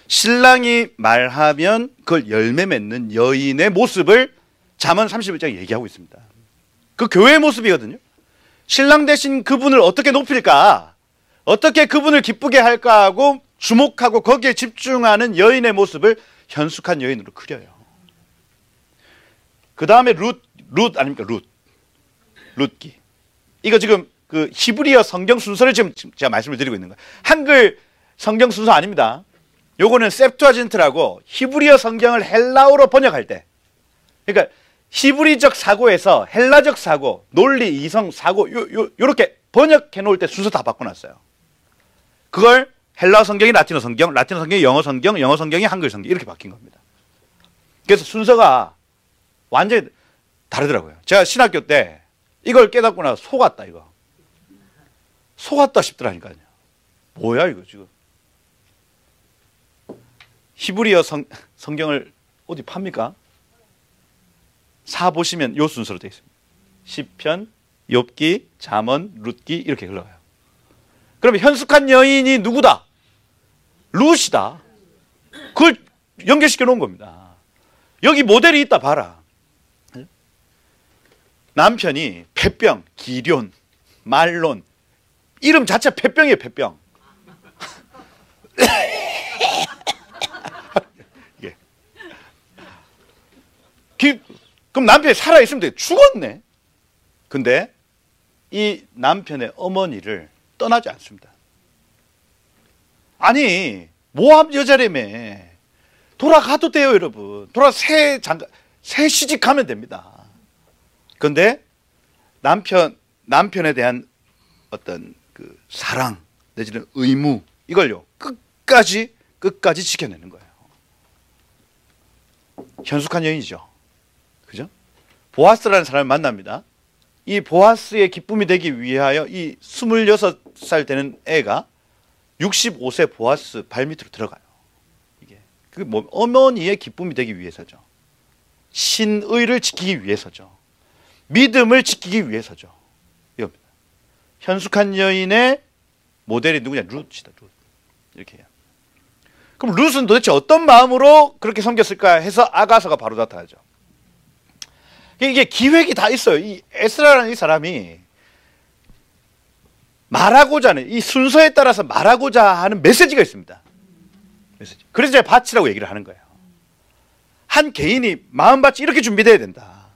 신랑이 말하면 그걸 열매 맺는 여인의 모습을 잠언 31장에 얘기하고 있습니다. 그 교회의 모습이거든요. 신랑 대신 그분을 어떻게 높일까? 어떻게 그분을 기쁘게 할까 하고 주목하고 거기에 집중하는 여인의 모습을 현숙한 여인으로 그려요. 그 다음에 룻 아닙니까? 룻기. 이거 지금 그 히브리어 성경 순서를 지금 제가 말씀을 드리고 있는 거예요. 한글 성경 순서 아닙니다. 요거는 셉투아진트라고 히브리어 성경을 헬라어로 번역할 때, 그러니까 히브리적 사고에서 헬라적 사고, 논리, 이성, 사고 요렇게 번역해 놓을 때 순서 다 바꿔놨어요. 그걸 헬라어 성경이 라틴어 성경, 라틴어 성경이 영어 성경, 영어 성경이 한글 성경 이렇게 바뀐 겁니다. 그래서 순서가 완전히 다르더라고요. 제가 신학교 때 이걸 깨닫고 나서 속았다 이거. 속았다 싶더라니까요. 뭐야 이거 지금. 히브리어 성경을 어디 팝니까? 사 보시면 요 순서로 되어 있습니다. 시편, 욥기, 잠언, 룻기 이렇게 흘러가요. 그러면 현숙한 여인이 누구다? 룻이다. 그걸 연결시켜 놓은 겁니다. 여기 모델이 있다 봐라. 남편이 폐병, 기련, 말론 이름 자체 폐병이에요. 폐병. 그럼 남편이 살아있으면 돼. 죽었네. 근데 이 남편의 어머니를 떠나지 않습니다. 아니 모압 여자라며 돌아가도 돼요 여러분. 새 시집 가면 됩니다. 그런데 남편에 대한 어떤 그 사랑 내지는 의무 이걸요 끝까지 지켜내는 거예요. 현숙한 여인이죠. 그죠? 보아스라는 사람을 만납니다. 이 보아스의 기쁨이 되기 위하여 이 26살 되는 애가 65세 보아스 발밑으로 들어가요. 이게 그 뭐 어머니의 기쁨이 되기 위해서죠. 신의를 지키기 위해서죠. 믿음을 지키기 위해서죠. 이겁니다. 현숙한 여인의 모델이 누구냐? 룻이다. 룻. 이렇게 해요. 그럼 룻은 도대체 어떤 마음으로 그렇게 섬겼을까 해서 아가서가 바로 나타나죠. 이게 기획이 다 있어요. 이 에스라라는 이 사람이 말하고자 하는, 이 순서에 따라서 말하고자 하는 메시지가 있습니다. 메시지. 그래서 제가 밭이라고 얘기를 하는 거예요. 한 개인이 마음밭이 이렇게 준비되어야 된다.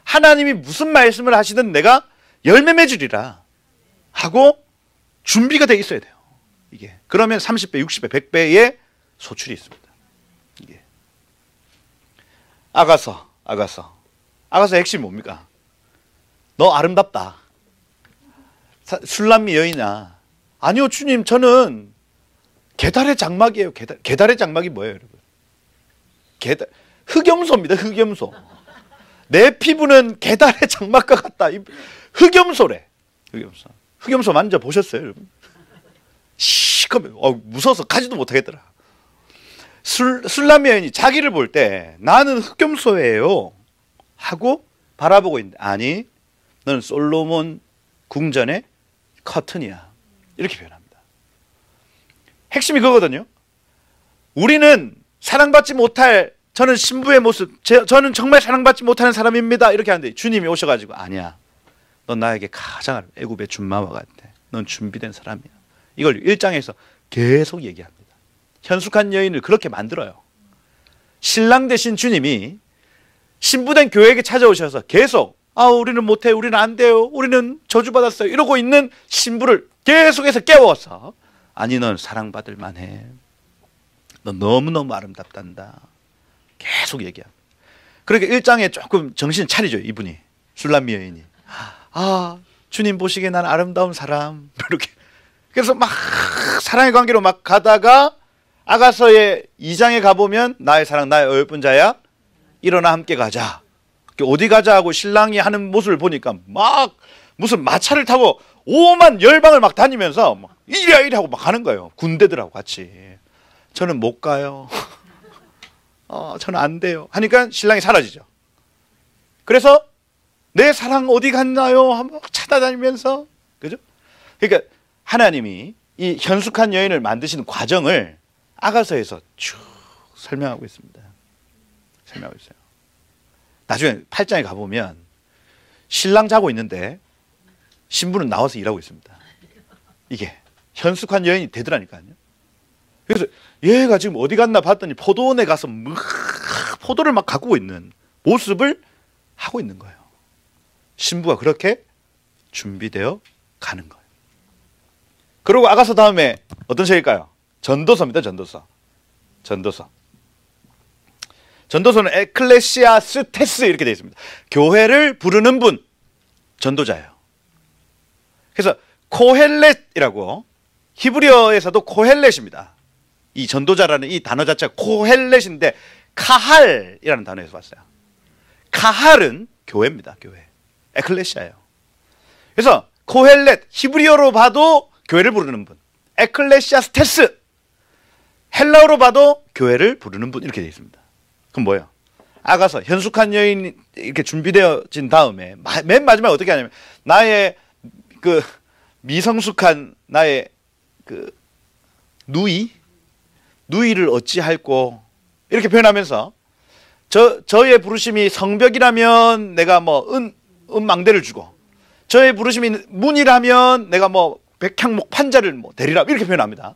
하나님이 무슨 말씀을 하시든 내가 열매 맺으리라 하고 준비가 되어 있어야 돼요. 이게. 그러면 30배, 60배, 100배의 소출이 있습니다. 이게. 아가서 핵심이 뭡니까? 너 아름답다. 술람미 여인아. 아니요 주님 저는 게달의 장막이에요. 게달의 장막이 뭐예요 여러분? 흑염소입니다. 흑염소. 내 피부는 게달의 장막과 같다. 흑염소래. 흑염소 만져보셨어요 여러분? 시커매. 무서워서 가지도 못하겠더라. 술람미 여인이 자기를 볼 때 나는 흑염소예요 하고 바라보고 있는데, 아니 너는 솔로몬 궁전의 커튼이야. 이렇게 표현합니다. 핵심이 그거거든요. 우리는 사랑받지 못할, 저는 신부의 모습, 저는 정말 사랑받지 못하는 사람입니다. 이렇게 하는데 주님이 오셔가지고 아니야. 넌 나에게 가장 애굽의 준마와 같아. 넌 준비된 사람이야. 이걸 1장에서 계속 얘기합니다. 현숙한 여인을 그렇게 만들어요. 신랑 되신 주님이 신부된 교회에게 찾아오셔서 계속 아, 우리는 못해, 우리는 안 돼요, 우리는 저주받았어요, 이러고 있는 신부를 계속해서 깨워서, 아니, 넌 사랑받을 만해, 너 너무너무 아름답단다, 계속 얘기합니다. 그러니까 1장에 조금 정신 차리죠, 이분이, 술람미 여인이. 아, 주님 보시기에 난 아름다운 사람, 이렇게. 그래서 막 사랑의 관계로 막 가다가 아가서의 2장에 가보면, 나의 사랑 나의 어여쁜 자야, 일어나 함께 가자. 어디 가자 하고 신랑이 하는 모습을 보니까 막 무슨 마차를 타고 오만 열방을 막 다니면서 막 이리야 이리 하고 막 가는 거예요. 군대들하고 같이. 저는 못 가요. 저는 안 돼요. 하니까 신랑이 사라지죠. 그래서 내 사랑 어디 갔나요? 한번 찾아다니면서, 그죠? 그러니까 하나님이 이 현숙한 여인을 만드시는 과정을 아가서에서 쭉 설명하고 있습니다. 설명하고 있어요. 나중에 8장에 가보면 신랑 자고 있는데 신부는 나와서 일하고 있습니다. 이게 현숙한 여인이 되더라니까요. 그래서 얘가 지금 어디 갔나 봤더니 포도원에 가서 막 포도를 막 가꾸고 있는 모습을 하고 있는 거예요. 신부가 그렇게 준비되어 가는 거예요. 그리고 아가서 다음에 어떤 책일까요? 전도서입니다. 전도서는 에클레시아스테스 이렇게 되어 있습니다. 교회를 부르는 분, 전도자예요. 그래서 코헬렛이라고, 히브리어에서도 코헬렛입니다. 이 전도자라는 이 단어 자체가 코헬렛인데 카할이라는 단어에서 왔어요. 카할은 교회입니다. 교회. 에클레시아예요. 그래서 코헬렛, 히브리어로 봐도 교회를 부르는 분, 에클레시아스테스, 헬라어로 봐도 교회를 부르는 분, 이렇게 되어 있습니다. 그럼 뭐예요? 아가서 현숙한 여인이 이렇게 준비되어진 다음에 맨 마지막에 어떻게 하냐면, 나의 그 미성숙한 나의 그 누이를 어찌할꼬, 이렇게 표현하면서, 저의 부르심이 성벽이라면 내가 뭐 은망대를 주고, 저의 부르심이 문이라면 내가 뭐 백향목 판자를 뭐 대리라, 이렇게 표현합니다.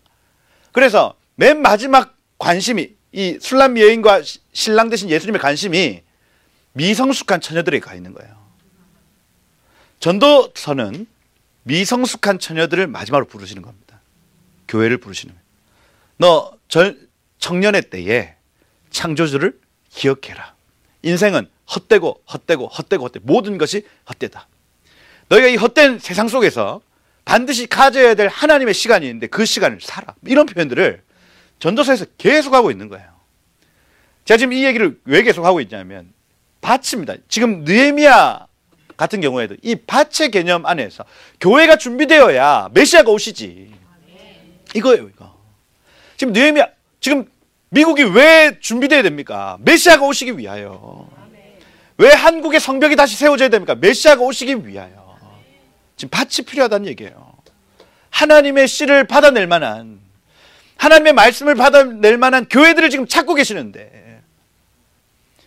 그래서 맨 마지막 관심이, 이 술람미 여인과 신랑 대신 예수님의 관심이 미성숙한 처녀들에게 가 있는 거예요. 전도서는 미성숙한 처녀들을 마지막으로 부르시는 겁니다. 교회를 부르시는 거예요. 너 청년의 때에 창조주를 기억해라. 인생은 헛되고 모든 것이 헛되다. 너희가 이 헛된 세상 속에서 반드시 가져야 될 하나님의 시간이 있는데 그 시간을 살아. 이런 표현들을 전도서에서 계속 하고 있는 거예요. 제가 지금 이 얘기를 왜 계속 하고 있냐면, 밭입니다. 지금 느헤미야 같은 경우에도 이 밭의 개념 안에서 교회가 준비되어야 메시아가 오시지. 이거예요, 이거. 지금 느헤미야, 지금 미국이 왜 준비되어야 됩니까? 메시아가 오시기 위하여. 왜 한국의 성벽이 다시 세워져야 됩니까? 메시아가 오시기 위하여. 지금 밭이 필요하다는 얘기예요. 하나님의 씨를 받아낼 만한, 하나님의 말씀을 받아낼 만한 교회들을 지금 찾고 계시는데,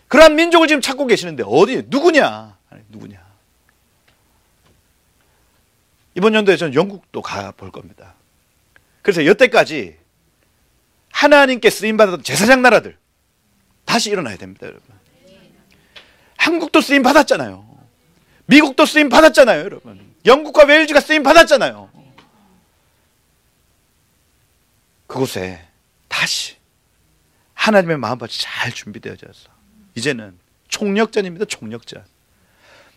그러한 민족을 지금 찾고 계시는데 어디, 누구냐? 누구냐? 이번 연도에 저는 영국도 가볼 겁니다. 그래서 여태까지 하나님께 쓰임받았던 제사장 나라들 다시 일어나야 됩니다, 여러분. 한국도 쓰임 받았잖아요. 미국도 쓰임 받았잖아요, 여러분. 영국과 웨일즈가 쓰임 받았잖아요. 그곳에 다시 하나님의 마음밭이 잘 준비되어져서 이제는 총력전입니다. 총력전.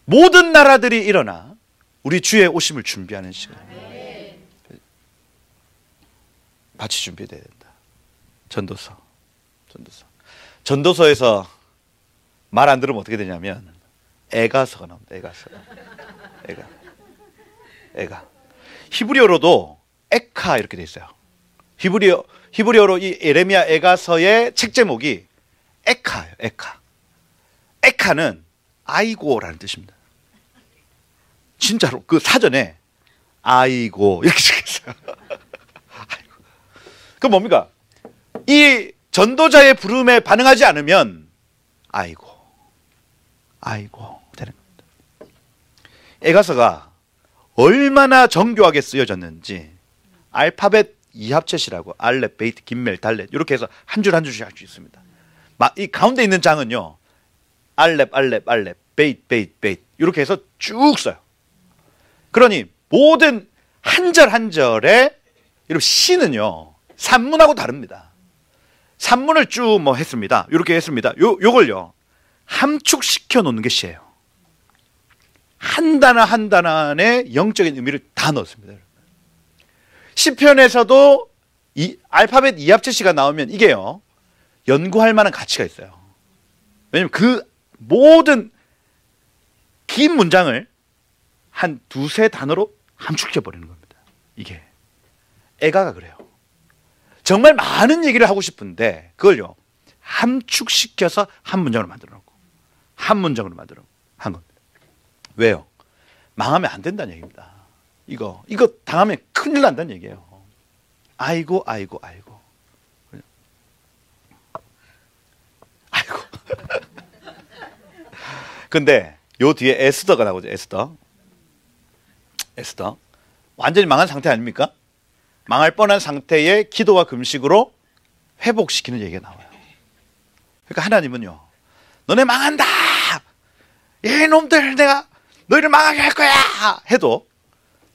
모든 나라들이 일어나 우리 주의 오심을 준비하는 시간. 밭이 준비되어야 된다. 전도서에서 말 안 들으면 어떻게 되냐면 에가서가 나옵니다. 에가. 히브리어로도 에카 이렇게 돼 있어요. 히브리어로 이 예레미야 에가서의 책 제목이 에카예요. 에카는 아이고라는 뜻입니다. 진짜로 그 사전에 아이고 이렇게 적혔어요. 그럼 뭡니까? 이 전도자의 부름에 반응하지 않으면 아이고 되는 겁니다. 에가서가 얼마나 정교하게 쓰여졌는지 알파벳 이합체시라고 알렙, 베이트, 김멜, 달렛 이렇게 해서 한 줄 한 줄씩 할 수 있습니다. 이 가운데 있는 장은요, 알렙, 베이트 이렇게 해서 쭉 써요. 그러니 모든 한 절 한 절에 여러분 시는요 산문하고 다릅니다. 산문을 쭉 뭐 했습니다. 이렇게 했습니다. 요걸요 함축시켜 놓는 게 시예요. 한 단어 한 단어 안에 영적인 의미를 다 넣었습니다. 시편에서도 이 알파벳 이합체시가 나오면 이게요 연구할 만한 가치가 있어요. 왜냐면 그 모든 긴 문장을 한 두세 단어로 함축시켜 버리는 겁니다. 이게 애가가 그래요. 정말 많은 얘기를 하고 싶은데 그걸요 함축시켜서 한 문장으로 만들어 놓고 한 문장으로 만들어 한 겁니다. 왜요? 망하면 안 된다는 얘기입니다. 이거 당하면 큰일 난다는 얘기예요. 아이고. 근데 요 뒤에 에스더가 나오죠. 에스더 완전히 망한 상태 아닙니까? 망할 뻔한 상태에 기도와 금식으로 회복시키는 얘기가 나와요. 그러니까 하나님은요 너네 망한다 이놈들 내가 너희를 망하게 할 거야 해도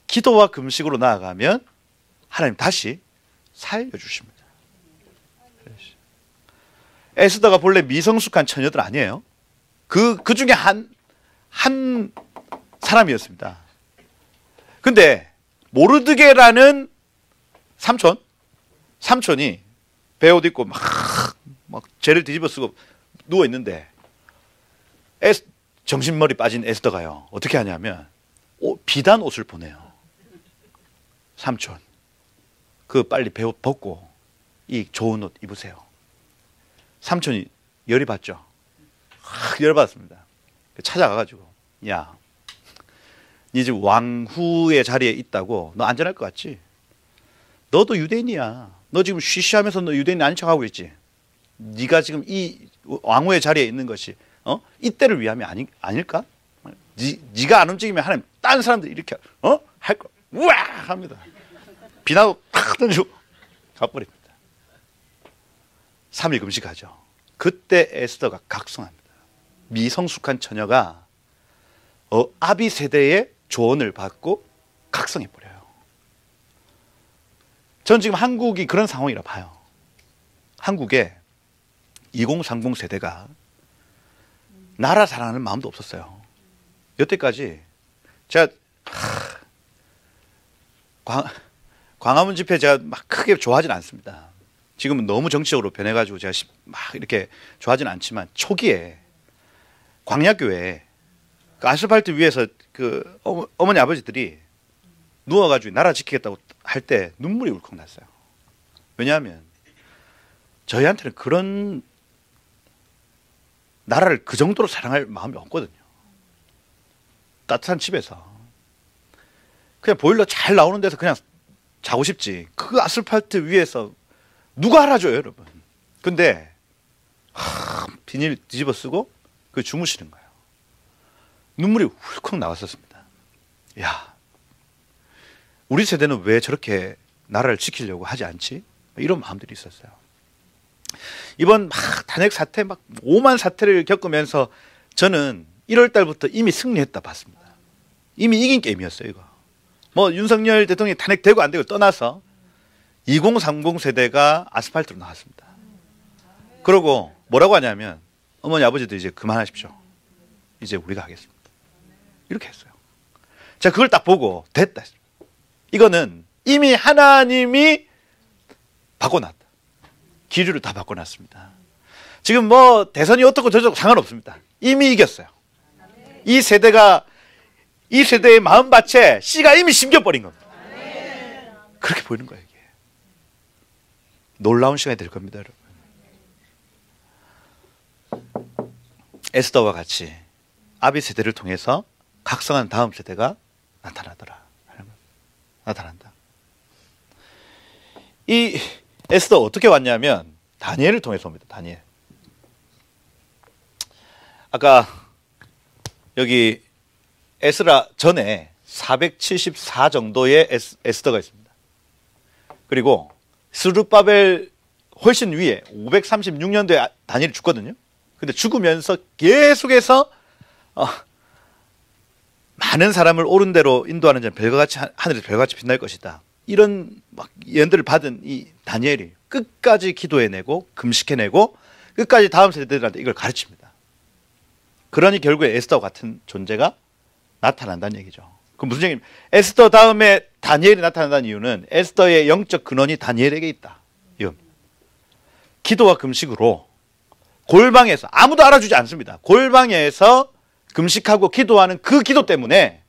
기도와 금식으로 나아가면 하나님 다시 살려주십니다. 에스더가 본래 미성숙한 처녀들 아니에요. 그 중에 한 사람이었습니다. 근데 모르드게라는 삼촌이 베옷 입고 막 죄를 뒤집어 쓰고 누워 있는데 정신머리 빠진 에스더가요 어떻게 하냐면 비단 옷을 보내요. 삼촌 그 빨리 베옷 벗고 이 좋은 옷 입으세요. 삼촌이 열이 받죠. 열이 받았습니다. 찾아가가지고 야 니 지금 왕후의 자리에 있다고 너 안전할 것 같지? 너도 유대인이야. 너 지금 쉬쉬하면서 너 유대인 아닌 척하고 있지? 네가 지금 이 왕후의 자리에 있는 것이 이때를 위함이 아닐까? 네가 안 움직이면 하나님 딴 사람들 이렇게 할 거 우와 합니다. 비나도 탁 던지고 가버립니다. 3일 금식하죠. 그때 에스더가 각성합니다. 미성숙한 처녀가 아비 세대의 조언을 받고 각성해버려요. 전 지금 한국이 그런 상황이라 봐요. 한국에 2030 세대가 나라 사랑하는 마음도 없었어요. 여태까지 제가 광화문 집회 제가 막 크게 좋아하진 않습니다. 지금은 너무 정치적으로 변해가지고 제가 막 이렇게 좋아하진 않지만 초기에 광야교회 그 아스팔트 위에서 그 어머니 아버지들이 누워가지고 나라 지키겠다고 할 때 눈물이 울컥 났어요. 왜냐하면 저희한테는 그런 나라를 그 정도로 사랑할 마음이 없거든요. 따뜻한 집에서 그냥 보일러 잘 나오는 데서 그냥 자고 싶지 그 아스팔트 위에서 누가 알아줘요 여러분. 근데 비닐 뒤집어 쓰고 그 주무시는 거예요. 눈물이 훌컥 나왔었습니다. 야, 우리 세대는 왜 저렇게 나라를 지키려고 하지 않지? 이런 마음들이 있었어요. 이번 탄핵 사태 오만 사태를 겪으면서 저는 1월 달부터 이미 승리했다 봤습니다. 이미 이긴 게임이었어요 이거. 뭐 윤석열 대통령이 탄핵되고 안 되고 떠나서 2030 세대가 아스팔트로 나왔습니다. 그러고 뭐라고 하냐면 어머니 아버지도 이제 그만하십시오. 이제 우리가 하겠습니다. 이렇게 했어요. 제가 그걸 딱 보고 됐다. 이거는 이미 하나님이 바꿔놨다. 기류를 다 바꿔놨습니다. 지금 뭐 대선이 어떻고 저쩌고 상관없습니다. 이미 이겼어요. 이 세대의 마음밭에 씨가 이미 심겨버린 겁니다. 그렇게 보이는 거예요. 이게. 놀라운 시간이 될 겁니다. 여러분. 에스더와 같이 아비 세대를 통해서 각성한 다음 세대가 나타난다. 이 에스더 어떻게 왔냐면 다니엘을 통해서 옵니다. 다니엘. 아까 여기 에스라 전에 474 정도의 에스더가 있습니다. 그리고 스룹바벨 훨씬 위에 536년도에 다니엘이 죽거든요. 근데 죽으면서 계속해서 많은 사람을 옳은 대로 인도하는 자는 별같이 하늘에서 별같이 빛날 것이다. 이런 막 예언들을 받은 이 다니엘이 끝까지 기도해내고 금식해내고 끝까지 다음 세대들한테 이걸 가르칩니다. 그러니 결국에 에스더와 같은 존재가 나타난다는 얘기죠. 그 무슨 얘기입니까? 에스더 다음에 다니엘이 나타난다는 이유는 에스더의 영적 근원이 다니엘에게 있다. 이겁니다. 기도와 금식으로 골방에서 아무도 알아주지 않습니다. 골방에서 금식하고 기도하는 그 기도 때문에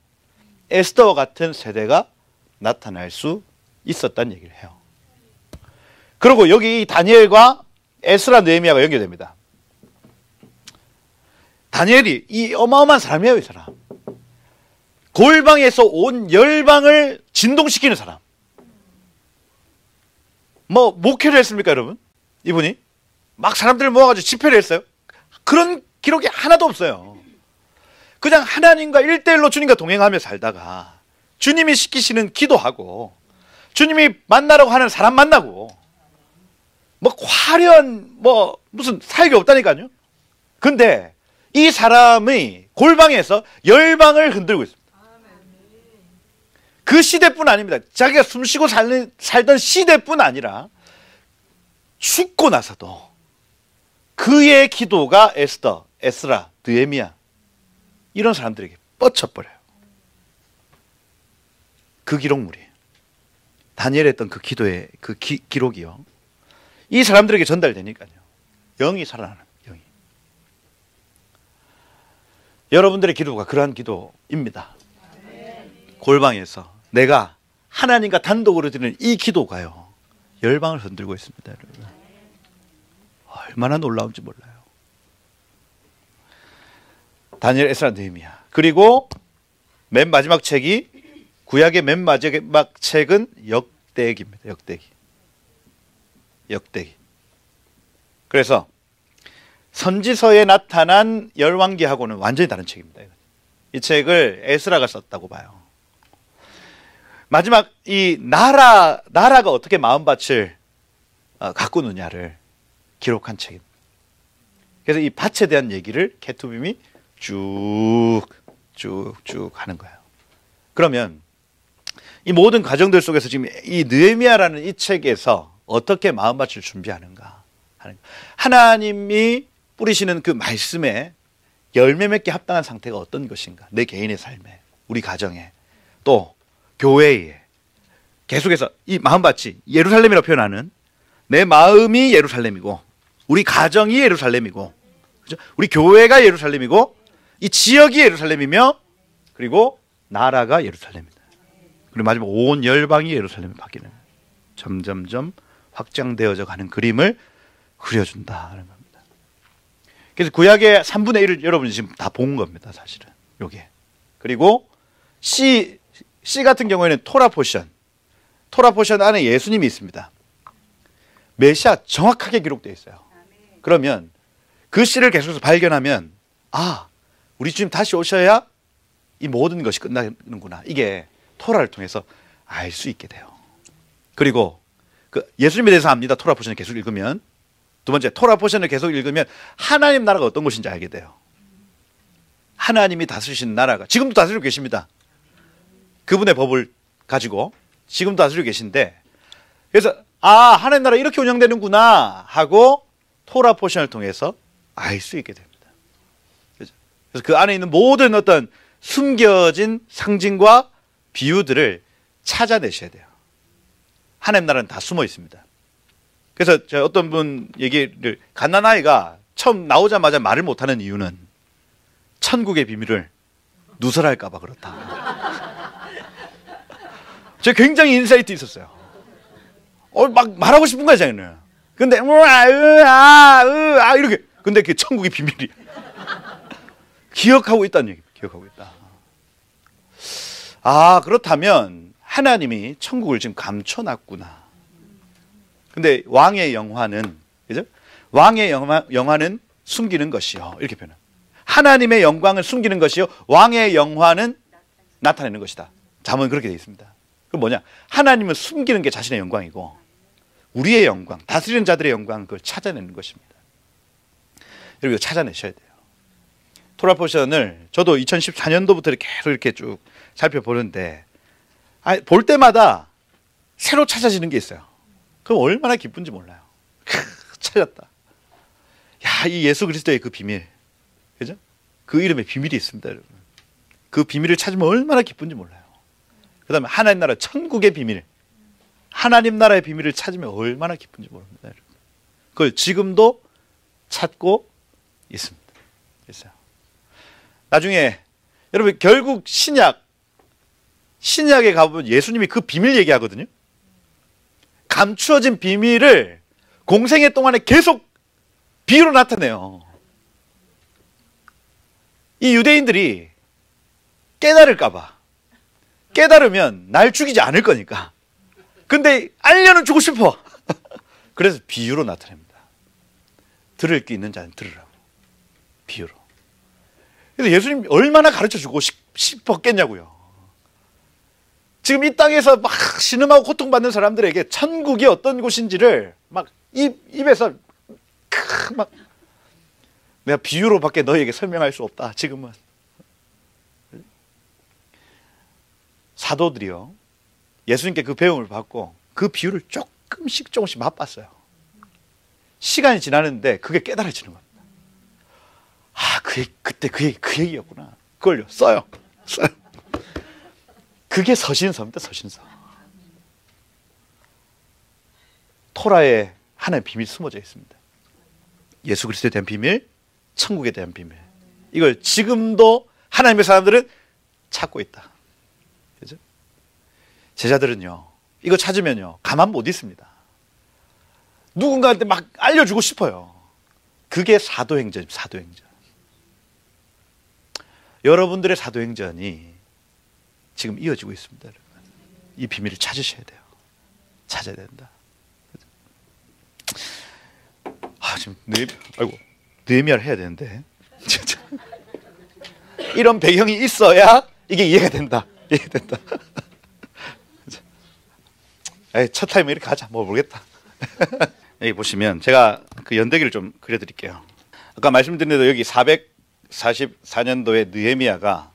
에스더와 같은 세대가 나타날 수 있었다는 얘기를 해요. 그리고 여기 다니엘과 에스라 느헤미야가 연결됩니다. 다니엘이 이 어마어마한 사람이에요. 이 사람. 골방에서 온 열방을 진동시키는 사람. 뭐 목회를 했습니까 여러분? 이분이? 막 사람들을 모아가지고 집회를 했어요? 그런 기록이 하나도 없어요. 그냥 하나님과 1대1로 주님과 동행하며 살다가 주님이 시키시는 기도하고 주님이 만나라고 하는 사람 만나고 뭐 화려한 뭐 무슨 사역이 없다니까요. 근데 이 사람의 골방에서 열방을 흔들고 있습니다. 그 시대뿐 아닙니다. 자기가 숨쉬고 살던 시대뿐 아니라 죽고 나서도 그의 기도가 에스더, 에스라, 느헤미야 이런 사람들에게 뻗쳐버려요. 그 기록물이 다니엘이 했던 그 기도의 그 기록이요. 이 사람들에게 전달되니까요. 영이 살아나는 영이. 여러분들의 기도가 그러한 기도입니다. 골방에서 내가 하나님과 단독으로 드리는 이 기도가요. 열방을 흔들고 있습니다. 여러분. 얼마나 놀라운지 몰라요. 다니엘, 에스라, 느헤미야. 그리고 맨 마지막 책이 구약의 맨 마지막 책은 역대기입니다. 역대기. 그래서 선지서에 나타난 열왕기하고는 완전히 다른 책입니다. 이 책을 에스라가 썼다고 봐요. 마지막 이 나라가 어떻게 마음밭을 가꾸느냐를 기록한 책입니다. 그래서 이 밭에 대한 얘기를 케투빔이 쭉 하는 거예요. 그러면 이 모든 과정들 속에서 지금 이 느헤미야라는 이 책에서 어떻게 마음밭을 준비하는가 하는 하나님이 뿌리시는 그 말씀에 열매 맺기 합당한 상태가 어떤 것인가, 내 개인의 삶에, 우리 가정에, 또 교회에 계속해서 이 마음밭이 예루살렘이라고 표현하는 내 마음이 예루살렘이고 우리 가정이 예루살렘이고 그죠? 우리 교회가 예루살렘이고 이 지역이 예루살렘이며 그리고 나라가 예루살렘입니다. 그리고 마지막 온 열방이 예루살렘에 바뀌는 점점점 확장되어져 가는 그림을 그려준다는 겁니다. 그래서 구약의 3분의 1을 여러분이 지금 다 본 겁니다. 사실은 요게. 그리고 C 같은 경우에는 토라 포션 안에 예수님이 있습니다. 메시아 정확하게 기록되어 있어요. 그러면 그 C를 계속해서 발견하면 우리 주님 다시 오셔야 이 모든 것이 끝나는구나. 이게 토라를 통해서 알 수 있게 돼요. 그리고 그 예수님에 대해서 압니다. 토라 포션을 계속 읽으면. 두 번째, 토라 포션을 계속 읽으면 하나님 나라가 어떤 것인지 알게 돼요. 하나님이 다스리시는 나라가 지금도 다스리고 계십니다. 그분의 법을 가지고 지금도 다스리고 계신데, 그래서 하나님 나라 이렇게 운영되는구나 하고 토라 포션을 통해서 알 수 있게 됩니다. 그래서 그 안에 있는 모든 어떤 숨겨진 상징과 비유들을 찾아내셔야 돼요. 하나님 나라는 다 숨어 있습니다. 그래서 제가 어떤 분 얘기를, 갓난아이가 처음 나오자마자 말을 못하는 이유는 천국의 비밀을 누설할까 봐 그렇다. 제가 굉장히 인사이트 있었어요. 막 말하고 싶은 거야, 자기는. 근데 이렇게. 근데 그 천국의 비밀이 기억하고 있다는 얘기입니다. 기억하고 있다. 그렇다면 하나님이 천국을 지금 감춰놨구나. 근데 왕의 영화는, 그죠? 왕의 영화는 숨기는 것이요. 이렇게 표현합니다. 하나님의 영광을 숨기는 것이요, 왕의 영화는 나타내는 것이다. 잠언은 그렇게 되어 있습니다. 그럼 뭐냐? 하나님은 숨기는 게 자신의 영광이고 우리의 영광, 다스리는 자들의 영광은 그걸 찾아내는 것입니다. 여러분, 이거 찾아내셔야 돼요. 토라 포션을 저도 2014년도부터 계속 이렇게 쭉 살펴보는데 볼 때마다 새로 찾아지는 게 있어요. 그럼 얼마나 기쁜지 몰라요. 찾았다. 야, 이 예수 그리스도의 그 비밀, 그죠? 그 이름에 비밀이 있습니다, 여러분. 그 비밀을 찾으면 얼마나 기쁜지 몰라요. 그 다음에 하나님 나라 천국의 비밀, 하나님 나라의 비밀을 찾으면 얼마나 기쁜지 모릅니다, 여러분. 그걸 지금도 찾고 있습니다. 있어요. 나중에 여러분 결국 신약에 가보면 예수님이 그 비밀 얘기하거든요. 감추어진 비밀을 공생애 동안에 계속 비유로 나타내요. 이 유대인들이 깨달을까봐, 깨달으면 날 죽이지 않을 거니까. 근데 알려는 주고 싶어. 그래서 비유로 나타냅니다. 들을 게 있는 자는 들으라고. 비유로. 그래서 예수님 얼마나 가르쳐주고 싶었겠냐고요. 지금 이 땅에서 막 신음하고 고통받는 사람들에게 천국이 어떤 곳인지를 막 입에서 막 내가 비유로밖에 너에게 설명할 수 없다. 지금은 사도들이요, 예수님께 그 배움을 받고 그 비유를 조금씩 맛봤어요. 시간이 지나는데 그게 깨달아지는 겁니다. 그때 그 얘기였구나. 그걸요 써요. 그게 서신서입니다. 서신서. 토라에 하나의 비밀이 숨어져 있습니다. 예수 그리스도에 대한 비밀, 천국에 대한 비밀. 이걸 지금도 하나님의 사람들은 찾고 있다. 그죠? 제자들은요, 이거 찾으면요 가만 못 있습니다. 누군가한테 막 알려주고 싶어요. 그게 사도행전입니다. 사도행전. 여러분들의 사도행전이 지금 이어지고 있습니다. 여러분. 이 비밀을 찾으셔야 돼요. 찾아야 된다. 지금 느헤미야를 해야 되는데 이런 배경이 있어야 이게 이해가 된다. 이해된다. 첫 타임에 이렇게 가자. 뭐 모르겠다. 여기 보시면 제가 그 연대기를 좀 그려드릴게요. 아까 말씀드린 대로 여기 444년도에 느헤미야가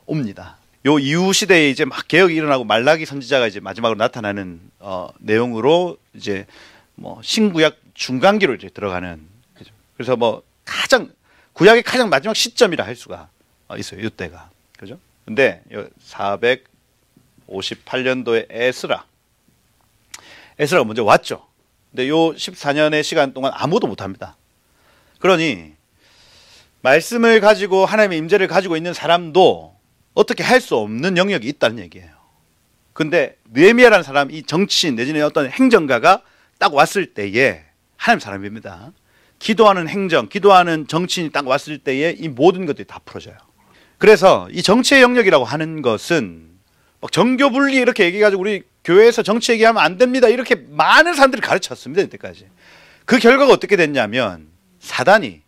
옵니다. 요 이후 시대에 이제 막 개혁이 일어나고 말라기 선지자가 이제 마지막으로 나타나는 내용으로 이제 뭐 신구약 중간기로 이제 들어가는, 그죠? 그래서 뭐 구약의 가장 마지막 시점이라 할 수가 있어요. 이때가, 그죠? 근데 458년도에 에스라가 먼저 왔죠. 근데 요 14년의 시간 동안 아무도 못합니다. 그러니 말씀을 가지고 하나님의 임재를 가지고 있는 사람도 어떻게 할 수 없는 영역이 있다는 얘기예요. 근데 느헤미야라는 사람, 이 정치인 내지는 어떤 행정가가 딱 왔을 때에, 하나님 사람입니다. 기도하는 행정, 기도하는 정치인이 딱 왔을 때에 이 모든 것들이 다 풀어져요. 그래서 이 정치의 영역이라고 하는 것은 막 정교 분리 이렇게 얘기해가지고 우리 교회에서 정치 얘기하면 안 됩니다, 이렇게 많은 사람들이 가르쳤습니다. 이때까지. 그 결과가 어떻게 됐냐면 사단이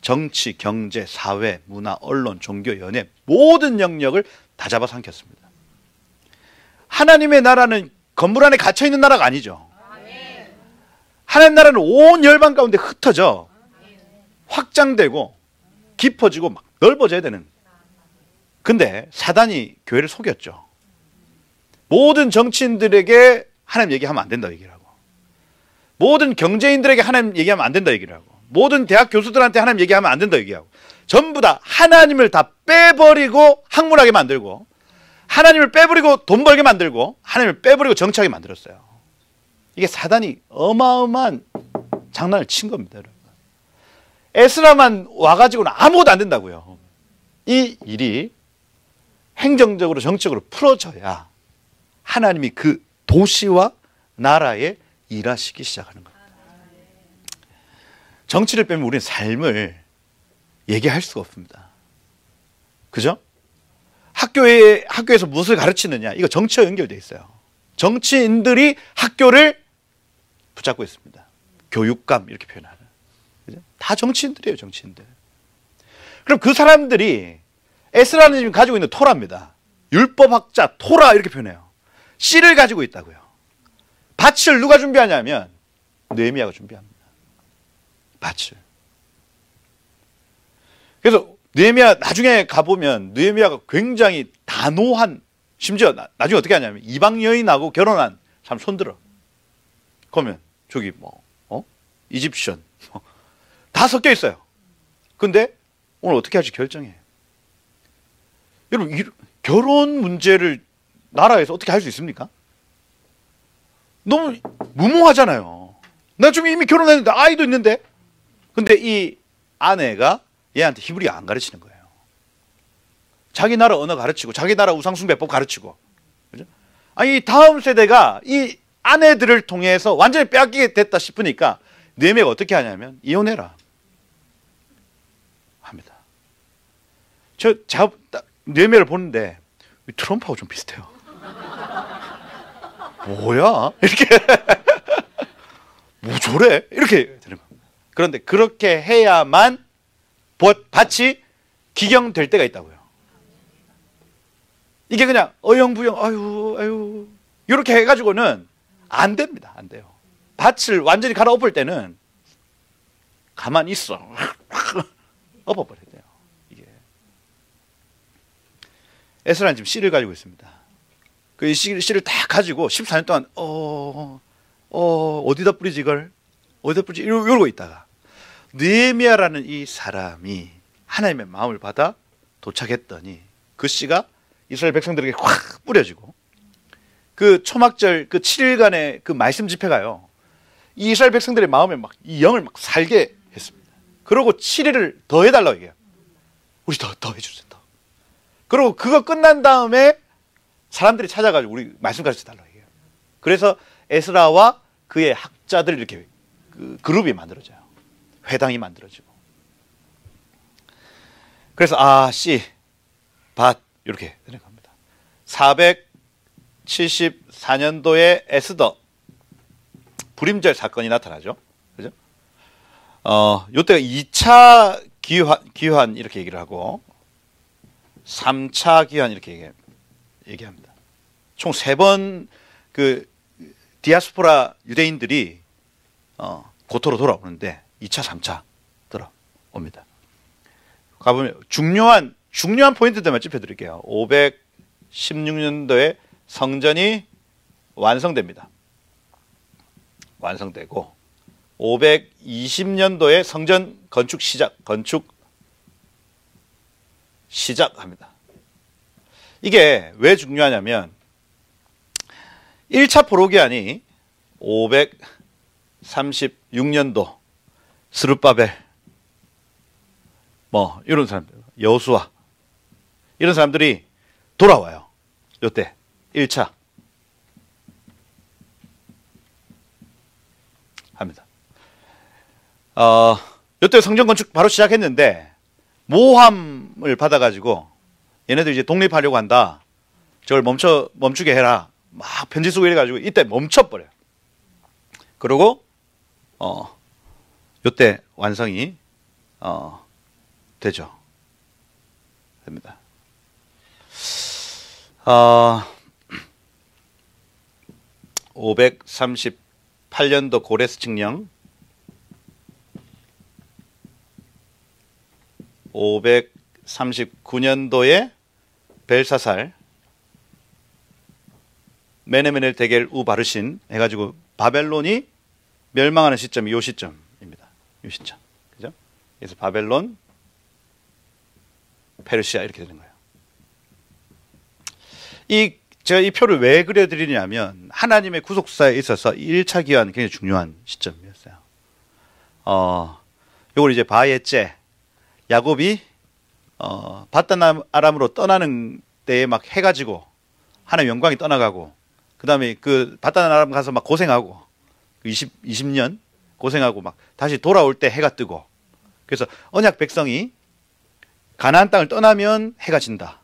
정치, 경제, 사회, 문화, 언론, 종교, 연예 모든 영역을 다 잡아삼켰습니다. 하나님의 나라는 건물 안에 갇혀있는 나라가 아니죠. 하나님 나라는 온 열방 가운데 흩어져 확장되고 깊어지고 막 넓어져야 되는. 근데 사단이 교회를 속였죠. 모든 정치인들에게 하나님 얘기하면 안 된다 얘기를 하고, 모든 경제인들에게 하나님 얘기하면 안 된다 얘기를 하고, 모든 대학 교수들한테 하나님 얘기하면 안 된다 얘기하고, 전부 다 하나님을 다 빼버리고 학문하게 만들고, 하나님을 빼버리고 돈 벌게 만들고, 하나님을 빼버리고 정치하게 만들었어요. 이게 사단이 어마어마한 장난을 친 겁니다, 여러분. 에스라만 와가지고는 아무것도 안 된다고요. 이 일이 행정적으로 정치적으로 풀어져야 하나님이 그 도시와 나라에 일하시기 시작하는 겁니다. 정치를 빼면 우리는 삶을 얘기할 수가 없습니다. 그죠? 학교에서 무엇을 가르치느냐, 이거 정치와 연결되어 있어요. 정치인들이 학교를 붙잡고 있습니다. 교육감 이렇게 표현하는. 그죠? 다 정치인들이에요, 정치인들. 그럼 그 사람들이 에스라는 지금 가지고 있는 토라입니다. 율법학자 토라 이렇게 표현해요. 씨를 가지고 있다고요. 밭을 누가 준비하냐면 느헤미야가 준비합니다. 밭을. 그래서 느헤미야 나중에 가보면 느헤미야가 굉장히 단호한, 심지어 나중에 어떻게 하냐면 이방 여인하고 결혼한 사람 손들어. 그러면 저기 이집션 다 섞여 있어요. 근데 오늘 어떻게 할지 결정해. 여러분, 결혼 문제를 나라에서 어떻게 할 수 있습니까? 너무 무모하잖아요. 나 지금 이미 결혼했는데 아이도 있는데. 근데 이 아내가 얘한테 히브리어 안 가르치는 거예요. 자기 나라 언어 가르치고 자기 나라 우상숭배법 가르치고. 그죠? 아니 다음 세대가 이 아내들을 통해서 완전히 빼앗기게 됐다 싶으니까 느헤미야가 어떻게 하냐면 이혼해라 합니다. 제가 느헤미야를 보는데 트럼프하고 좀 비슷해요. 뭐야? 이렇게 뭐 저래? 이렇게 되는 거. 그런데 그렇게 해야만 밭이 기경될 때가 있다고요. 이게 그냥 어영부영 아유 이렇게 해가지고는 안 됩니다. 안 돼요. 밭을 완전히 갈아엎을 때는 가만히 있어. 엎어버려야 돼요. 이게 에스라는 지금 씨를 가지고 있습니다. 그 씨를 다 가지고 14년 동안 어디다 뿌리지 이걸? 어디다 뿌리지? 이러고 있다가 느헤미야라는 이 사람이 하나님의 마음을 받아 도착했더니 그 씨가 이스라엘 백성들에게 확 뿌려지고 그 초막절 그 7일간의 그 말씀 집회가요. 이 이스라엘 백성들의 마음에 막 이 영을 막 살게 했습니다. 그러고 7일을 더 해달라고 얘기해요. 우리 더 해주세요. 더. 그리고 그거 끝난 다음에 사람들이 찾아가지고 우리 말씀 가르쳐 달라고 얘기해요. 그래서 에스라와 그의 학자들 이렇게 그 그룹이 만들어져요. 회당이 만들어지고. 그래서 씨, 밭 이렇게 되는 겁니다. 474년도에 에스더 불임절 사건이 나타나죠. 그죠? 요때가 2차 기환 이렇게 얘기를 하고 3차 기환 이렇게 얘기합니다. 총 3번 그 디아스포라 유대인들이 고토로 돌아오는데 2차, 3차 돌아옵니다. 가보면 중요한 포인트들만 짚어드릴게요. 516년도에 성전이 완성됩니다. 완성되고 520년도에 성전 건축 시작합니다. 이게 왜 중요하냐면 1차 포로기한이 536년도 스룹바벨 이런 사람들, 여호수아 이런 사람들이 돌아와요. 요때 1차 합니다. 요때 성전 건축 바로 시작했는데 모함을 받아가지고 얘네들 이제 독립하려고 한다. 저걸 멈추게 해라. 막 편지 쓰고 이래가지고 이때 멈춰버려요. 그리고 요때 완성이 되죠. 됩니다. 538년도 고레스 칙령, 539년도에 벨사살, 메네메넬 데겔 우바르신 해가지고 바벨론이 멸망하는 시점이 요 시점입니다. 요 시점. 그죠? 그래서 바벨론, 페르시아 이렇게 되는 거예요. 제가 이 표를 왜 그려드리냐면 하나님의 구속사에 있어서 1차 기한 굉장히 중요한 시점이었어요. 요걸 이제 바에째 야곱이 바단 아람으로 떠나는 때에 막 해가지고 하나님 영광이 떠나가고 그 다음에 그 바단 아람 가서 막 고생하고 20년 고생하고 막 다시 돌아올 때 해가 뜨고 그래서 언약 백성이 가나안 땅을 떠나면 해가 진다.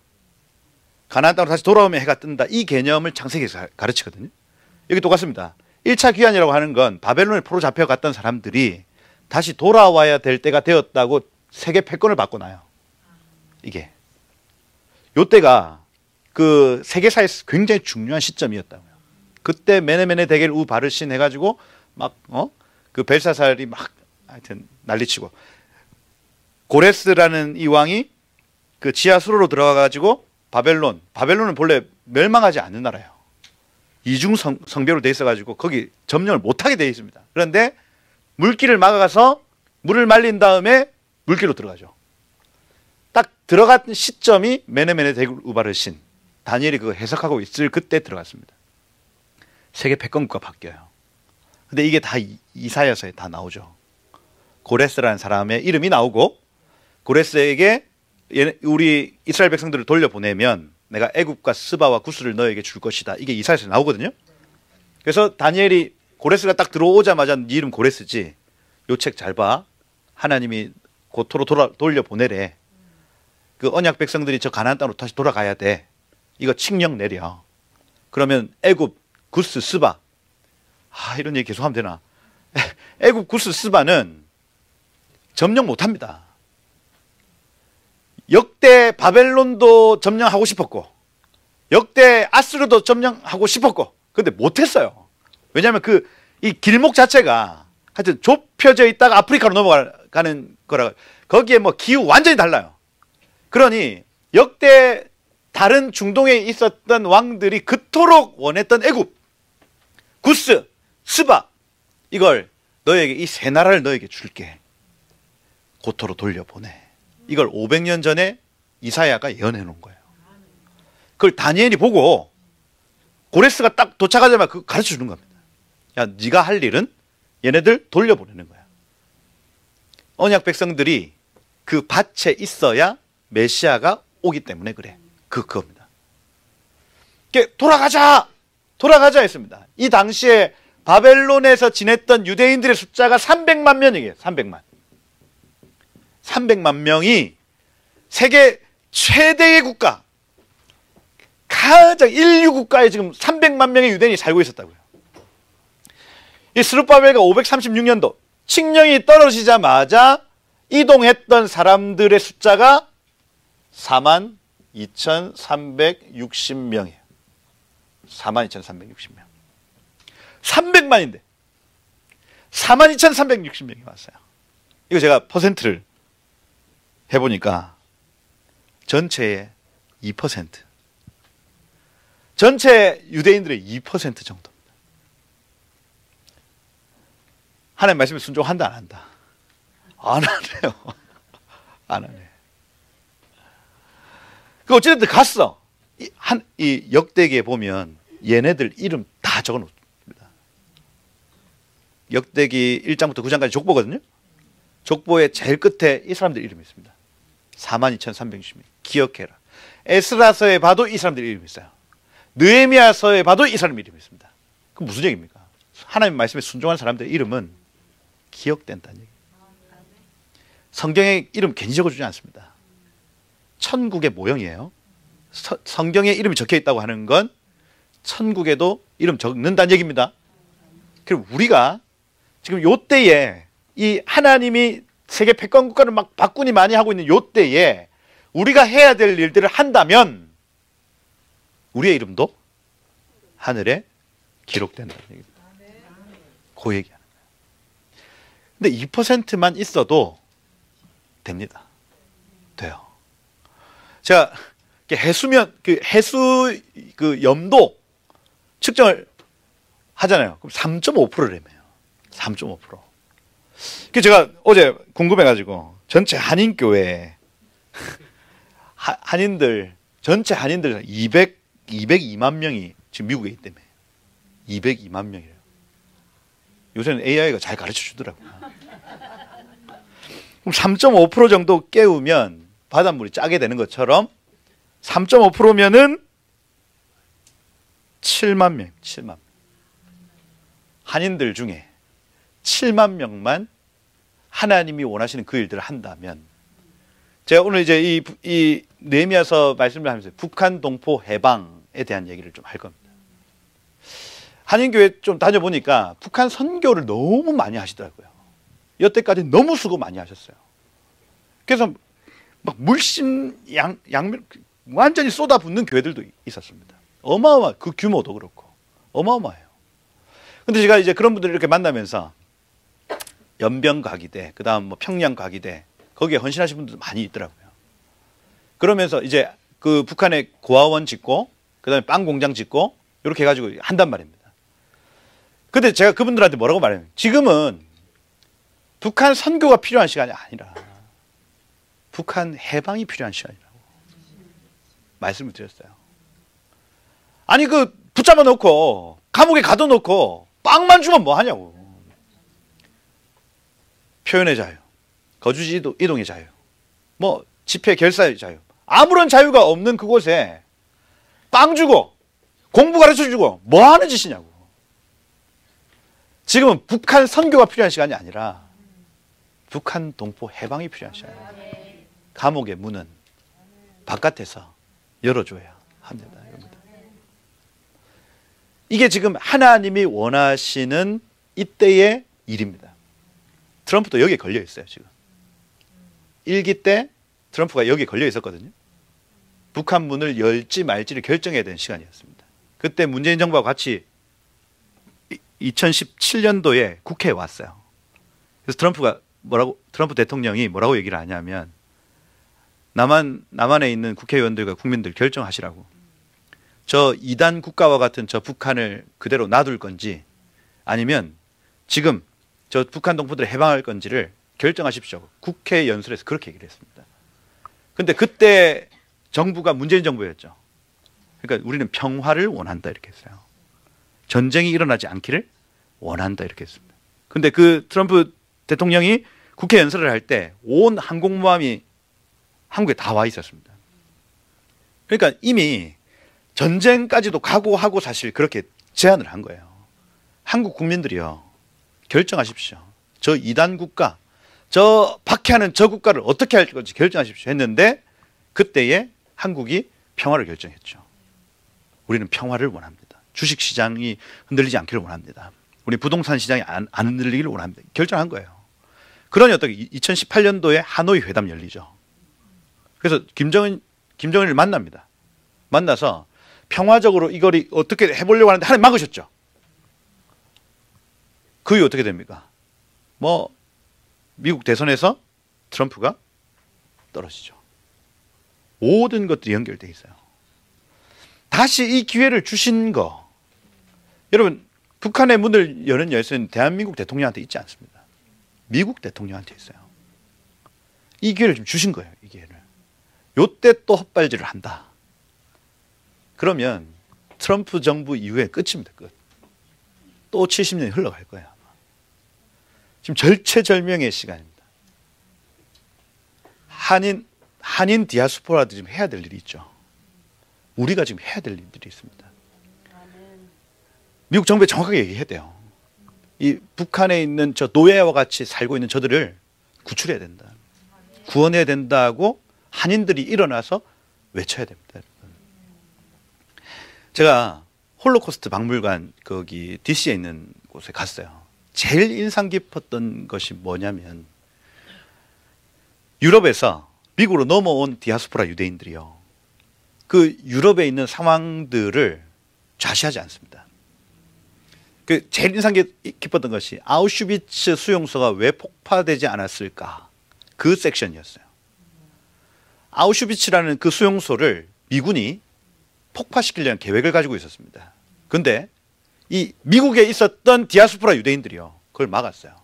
가나안 땅으로 다시 돌아오면 해가 뜬다. 이 개념을 창세기에서 가르치거든요. 여기 똑같습니다. 1차 귀환이라고 하는 건 바벨론에 포로 잡혀갔던 사람들이 다시 돌아와야 될 때가 되었다고 세계 패권을 받고 나요. 이게. 요때가 그 세계사에서 굉장히 중요한 시점이었다고요. 그때 메네메네 데겔 우 바르신 해가지고 막 그 벨사살이 막 하여튼 난리치고 고레스라는 이 왕이 그 지하 수로로 들어가 가지고 바벨론은 본래 멸망하지 않는 나라예요. 이중 성벽으로 돼 있어 가지고 거기 점령을 못 하게 돼 있습니다. 그런데 물길을 막아가서 물을 말린 다음에 물길로 들어가죠. 딱 들어간 시점이 메네메네 대국 우바르 신, 다니엘이 그거 해석하고 있을 그때 들어갔습니다. 세계 패권국가 바뀌어요. 근데 이게 다 이사야서에 다 나오죠. 고레스라는 사람의 이름이 나오고, 고레스에게 우리 이스라엘 백성들을 돌려보내면 내가 애굽과 스바와 구스를 너에게 줄 것이다. 이게 이사야서에 나오거든요. 그래서 다니엘이 고레스가 딱 들어오자마자 네 이름 고레스지, 요 책 잘 봐. 하나님이 고토로 돌려보내래. 그 언약 백성들이 저 가나안 땅으로 다시 돌아가야 돼. 이거 칙령 내려. 그러면 애굽, 구스, 스바. 이런 얘기 계속 하면 되나? 애굽, 구스, 스바는 점령 못합니다. 역대 바벨론도 점령하고 싶었고, 역대 아스르도 점령하고 싶었고, 근데 못했어요. 왜냐하면 이 길목 자체가 하여튼 좁혀져 있다가 아프리카로 넘어가는 거라, 거기에 뭐 기후 완전히 달라요. 그러니 역대 다른 중동에 있었던 왕들이 그토록 원했던 애굽, 구스, 스바, 이걸 너에게, 이 세 나라를 너에게 줄게. 고토로 돌려보내. 이걸 500년 전에 이사야가 예언해 놓은 거예요. 그걸 다니엘이 보고 고레스가 딱 도착하자마자 그거 가르쳐 주는 겁니다. 야, 네가 할 일은 얘네들 돌려보내는 거야. 언약 백성들이 그 밭에 있어야 메시아가 오기 때문에 그래. 그겁니다. 돌아가자 했습니다. 이 당시에 바벨론에서 지냈던 유대인들의 숫자가 300만 명이에요. 300만 명이 세계 최대의 국가, 가장 인류 국가에 지금 300만 명의 유대인이 살고 있었다고요. 이 스룹바벨가 536년도 칙령이 떨어지자마자 이동했던 사람들의 숫자가 42,360명이에요. 42,360명. 300만인데 42,360명이 왔어요. 이거 제가 퍼센트를 해보니까 전체의 2%, 전체 유대인들의 2% 정도입니다. 하나님 말씀에 순종한다, 안 한다? 안 하네요. 안 하네. 그 어찌됐든 갔어. 이 역대기에 보면 얘네들 이름 다 적어 놓습니다. 역대기 1장부터 9장까지 족보거든요. 족보의 제일 끝에 이 사람들 이름이 있습니다. 42,360명. 기억해라. 에스라서에 봐도 이 사람들 이름이 있어요. 느헤미야서에 봐도 이 사람 이름이 있습니다. 그럼 무슨 얘기입니까? 하나님 말씀에 순종한 사람들의 이름은 기억된다는 얘기예요. 성경에 이름 괜히 적어주지 않습니다. 천국의 모형이에요. 성경에 이름이 적혀 있다고 하는 건 천국에도 이름 적는다는 얘기입니다. 그리고 우리가 지금 요때에 이 하나님이 세계 패권 국가를 막 바꾸니 많이 하고 있는 요때에 우리가 해야 될 일들을 한다면 우리의 이름도 하늘에 기록된다는 얘기입니다. 그 얘기하는 거예요. 근데 2%만 있어도 됩니다. 돼요. 제가 해수면 해수 염도 측정을 하잖아요. 그럼 3.5%래매요. 3.5%. 그 제가 어제 궁금해가지고 전체 한인교회 한인들 전체 한인들 202만 명이 지금 미국에 있다며. 202만 명이래요. 요새는 AI가 잘 가르쳐 주더라고요. 그럼 3.5% 정도 깨우면 바닷물이 짜게 되는 것처럼 3.5%면은 7만 명, 7만 명. 한인들 중에 7만 명만 하나님이 원하시는 그 일들을 한다면, 제가 오늘 이제 이 느헤미야서 말씀을 하면서 북한 동포 해방에 대한 얘기를 좀 할 겁니다. 한인교회 좀 다녀보니까 북한 선교를 너무 많이 하시더라고요. 여태까지 너무 수고 많이 하셨어요. 그래서 막 물씬 양면 완전히 쏟아붓는 교회들도 있었습니다. 그 규모도 그렇고 어마어마해요. 근데 제가 이제 그런 분들을 이렇게 만나면서 연변과기대, 그 다음 뭐 평양과기대, 거기에 헌신하신 분들도 많이 있더라고요. 그러면서 이제 그 북한에 고아원 짓고 그다음에 빵 공장 짓고 이렇게 해가지고 한단 말입니다. 근데 제가 그분들한테 뭐라고 말해요? 지금은 북한 선교가 필요한 시간이 아니라 북한 해방이 필요한 시간이라고 말씀을 드렸어요. 아니 그 붙잡아 놓고 감옥에 가둬놓고 빵만 주면 뭐 하냐고. 표현의 자유, 거주지 이동의 자유, 뭐 집회 결사의 자유, 아무런 자유가 없는 그곳에 빵 주고 공부 가르쳐주고 뭐 하는 짓이냐고. 지금은 북한 선교가 필요한 시간이 아니라 북한 동포 해방이 필요한 시간이에요. 감옥의 문은 바깥에서 열어줘야 합니다. 이게 지금 하나님이 원하시는 이때의 일입니다. 트럼프도 여기에 걸려 있어요. 지금 1기 때 트럼프가 여기에 걸려 있었거든요. 북한 문을 열지 말지를 결정해야 되는 시간이었습니다. 그때 문재인 정부와 같이 2017년도에 국회에 왔어요. 그래서 트럼프 대통령이 뭐라고 얘기를 하냐면 남한에 있는 국회의원들과 국민들 결정하시라고. 저 이단 국가와 같은 저 북한을 그대로 놔둘 건지 아니면 지금 저 북한 동포들을 해방할 건지를 결정하십시오. 국회 연설에서 그렇게 얘기를 했습니다. 근데 그때 정부가 문재인 정부였죠. 그러니까 우리는 평화를 원한다 이렇게 했어요. 전쟁이 일어나지 않기를 원한다 이렇게 했습니다. 근데 그 트럼프 대통령이 국회 연설을 할 때 온 항공모함이 한국에 다 와 있었습니다. 그러니까 이미 전쟁까지도 각오하고 사실 그렇게 제안을 한 거예요. 한국 국민들이요, 결정하십시오. 저 이단 국가, 저 박해하는 저 국가를 어떻게 할 건지 결정하십시오 했는데 그때에 한국이 평화를 결정했죠. 우리는 평화를 원합니다. 주식시장이 흔들리지 않기를 원합니다. 우리 부동산 시장이 안 흔들리기를 원합니다. 결정한 거예요. 그러니 어떻게 2018년도에 하노이 회담 열리죠. 그래서 김정은을 만납니다. 만나서 평화적으로 이걸 어떻게 해보려고 하는데 하나님 막으셨죠. 그 이후 어떻게 됩니까? 뭐 미국 대선에서 트럼프가 떨어지죠. 모든 것들이 연결되어 있어요. 다시 이 기회를 주신 거, 여러분 북한의 문을 여는 열쇠는 대한민국 대통령한테 있지 않습니다. 미국 대통령한테 있어요. 이 기회를 좀 주신 거예요. 이 기회를. 요때 또 헛발질을 한다. 그러면 트럼프 정부 이후에 끝입니다. 끝. 또 70년이 흘러갈 거예요. 아마. 지금 절체절명의 시간입니다. 한인 디아스포라도 지금 해야 될 일이 있죠. 우리가 지금 해야 될 일들이 있습니다. 미국 정부에 정확하게 얘기해야 돼요. 이 북한에 있는 저 노예와 같이 살고 있는 저들을 구출해야 된다. 구원해야 된다고 한인들이 일어나서 외쳐야 됩니다. 제가 홀로코스트 박물관 거기 DC에 있는 곳에 갔어요. 제일 인상 깊었던 것이 뭐냐면 유럽에서 미국으로 넘어온 디아스포라 유대인들이요. 그 유럽에 있는 상황들을 좌시하지 않습니다. 그 제일 인상 깊었던 것이 아우슈비츠 수용소가 왜 폭파되지 않았을까? 그 섹션이었어요. 아우슈비츠라는 그 수용소를 미군이 폭파시키려는 계획을 가지고 있었습니다. 그런데 이 미국에 있었던 디아스포라 유대인들이요, 그걸 막았어요.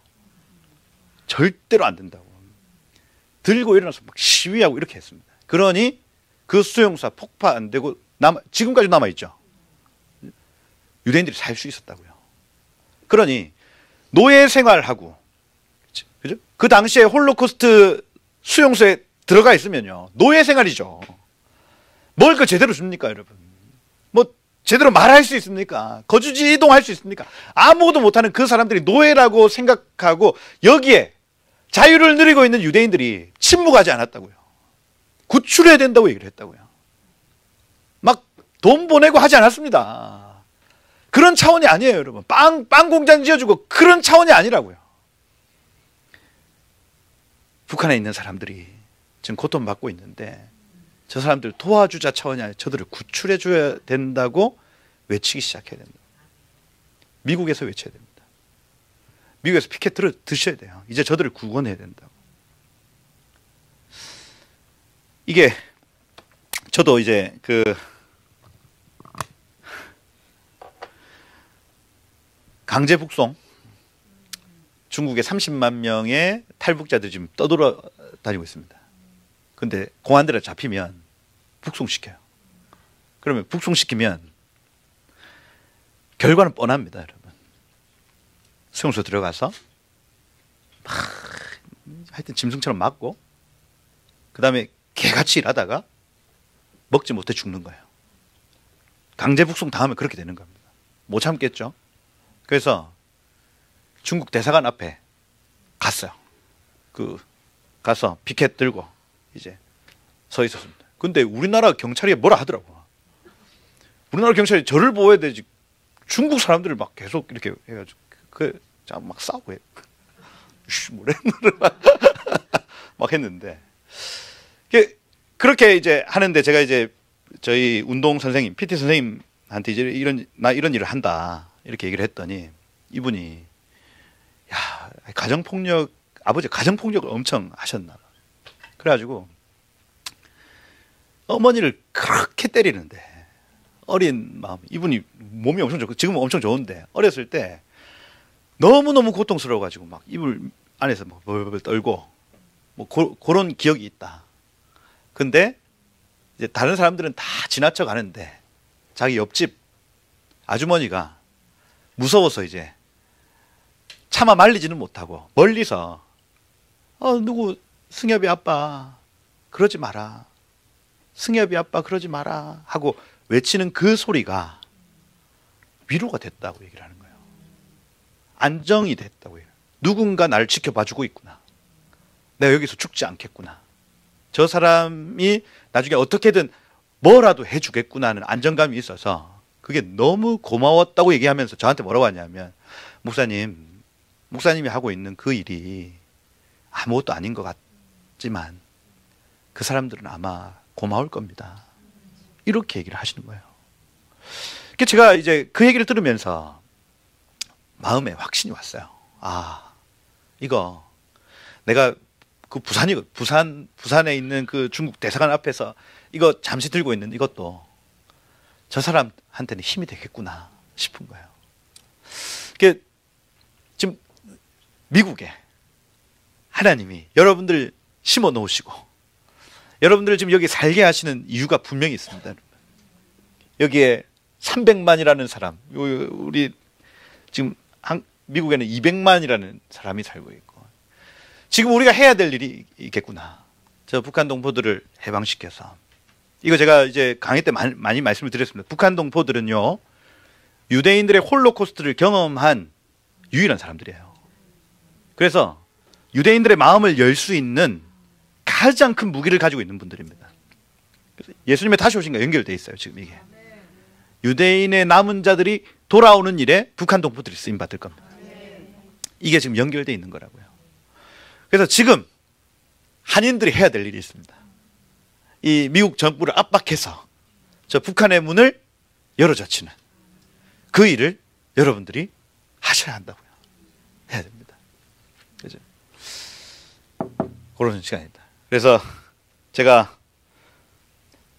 절대로 안 된다고. 들고 일어나서 막 시위하고 이렇게 했습니다. 그러니 그 수용소가 폭파 안 되고 지금까지 남아있죠. 유대인들이 살 수 있었다고요. 그러니 노예 생활하고, 그죠? 그 당시에 홀로코스트 수용소에 들어가 있으면요, 노예 생활이죠. 뭘 그 제대로 줍니까, 여러분? 뭐 제대로 말할 수 있습니까? 거주지 이동할 수 있습니까? 아무것도 못하는 그 사람들이 노예라고 생각하고 여기에 자유를 누리고 있는 유대인들이 침묵하지 않았다고요. 구출해야 된다고 얘기를 했다고요. 막 돈 보내고 하지 않았습니다. 그런 차원이 아니에요, 여러분. 빵 공장 지어주고 그런 차원이 아니라고요. 북한에 있는 사람들이 지금 고통받고 있는데 저 사람들 도와주자 차원이 아니라 저들을 구출해 줘야 된다고 외치기 시작해야 됩니다. 미국에서 외쳐야 됩니다. 미국에서 피켓 드셔야 돼요. 이제 저들을 구원해야 된다고. 이게 저도 이제 강제 북송, 중국에 30만 명의 탈북자들이 지금 떠돌아다니고 있습니다. 근데 공안들에 잡히면 북송시켜요. 그러면 북송시키면 결과는 뻔합니다, 여러분. 수용소 들어가서 막 하여튼 짐승처럼 맞고, 그 다음에 개같이 일하다가 먹지 못해 죽는 거예요. 강제 북송 다음에 그렇게 되는 겁니다. 못 참겠죠. 그래서 중국 대사관 앞에 갔어요. 가서 피켓 들고 이제 서 있었습니다. 근데 우리나라 경찰이 뭐라 하더라고. 우리나라 경찰이 저를 보호해야 되지, 중국 사람들을 막 계속 이렇게 해가지고 막 싸우고 해요. 뭐래 막 했는데, 그렇게 이제 하는데, 제가 이제 저희 운동 선생님, PT 선생님한테 이제 이런 일을 한다 이렇게 얘기를 했더니, 이분이 야, 아버지 가정폭력을 엄청 하셨나 봐. 그래가지고 어머니를 그렇게 때리는데, 어린 마음, 이분이 몸이 엄청 좋고 지금은 엄청 좋은데 어렸을 때 너무너무 고통스러워가지고 막 이불 안에서 막 벌벌 떨고 뭐 그런 기억이 있다. 근데 이제 다른 사람들은 다 지나쳐 가는데 자기 옆집 아주머니가 무서워서 이제 차마 말리지는 못하고 멀리서 누구 승엽이 아빠 그러지 마라, 승엽이 아빠 그러지 마라 하고 외치는 그 소리가 위로가 됐다고 얘기를 하는 거예요. 안정이 됐다고 해요. 누군가 나를 지켜봐주고 있구나. 내가 여기서 죽지 않겠구나. 저 사람이 나중에 어떻게든 뭐라도 해주겠구나 하는 안정감이 있어서 그게 너무 고마웠다고 얘기하면서 저한테 뭐라고 하냐면, 목사님이 하고 있는 그 일이 아무것도 아닌 것 같지만 그 사람들은 아마 고마울 겁니다. 이렇게 얘기를 하시는 거예요. 제가 이제 그 얘기를 들으면서 마음에 확신이 왔어요. 이거 내가 부산에 있는 그 중국 대사관 앞에서 이거 잠시 들고 있는 이것도 저 사람한테는 힘이 되겠구나 싶은 거예요. 지금 미국에 하나님이 여러분들 심어 놓으시고 여러분들 지금 여기 살게 하시는 이유가 분명히 있습니다. 여기에 300만이라는 사람, 우리 지금 미국에는 200만이라는 사람이 살고 있고, 지금 우리가 해야 될 일이 있겠구나. 저 북한 동포들을 해방시켜서, 이거 제가 이제 강의 때 많이 말씀을 드렸습니다. 북한 동포들은요, 유대인들의 홀로코스트를 경험한 유일한 사람들이에요. 그래서 유대인들의 마음을 열 수 있는 가장 큰 무기를 가지고 있는 분들입니다. 예수님의 다시 오신과 연결되어 있어요. 지금 이게 유대인의 남은 자들이 돌아오는 일에 북한 동포들이 쓰임 받을 겁니다. 이게 지금 연결되어 있는 거라고요. 그래서 지금 한인들이 해야 될 일이 있습니다. 이 미국 정부를 압박해서 저 북한의 문을 열어젖히는 그 일을 여러분들이 하셔야 한다고요. 해야 됩니다. 그죠? 그런 시간입니다. 그래서 제가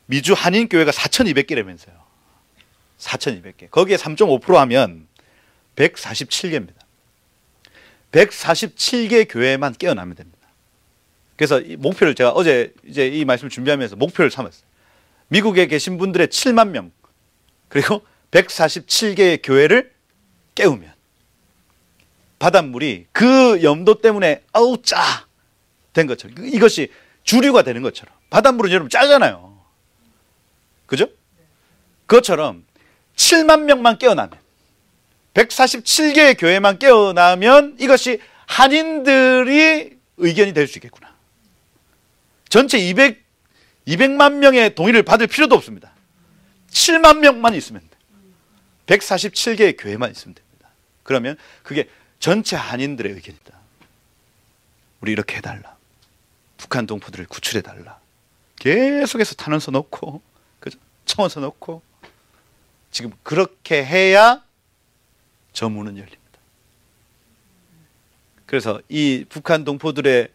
미주 한인교회가 4,200개라면서요. 4,200개. 거기에 3.5% 하면 147개입니다. 147개 교회만 깨어나면 됩니다. 그래서 이 목표를 제가 어제 이제 이 말씀을 준비하면서 목표를 삼았어요. 미국에 계신 분들의 7만 명, 그리고 147개의 교회를 깨우면 바닷물이 그 염도 때문에 짜 된 것처럼, 이것이 주류가 되는 것처럼, 바닷물은 여러분 짜잖아요. 그죠? 그것처럼 7만 명만 깨어나면, 147개의 교회만 깨어나면 이것이 한인들이 의견이 될 수 있겠구나. 전체 200만 명의 동의를 받을 필요도 없습니다. 7만 명만 있으면 돼. 147개의 교회만 있으면 됩니다. 그러면 그게 전체 한인들의 의견이다. 우리 이렇게 해달라. 북한 동포들을 구출해달라. 계속해서 탄원서 넣고, 그죠? 청원서 넣고, 지금 그렇게 해야 저 문은 열립니다. 그래서 이 북한 동포들의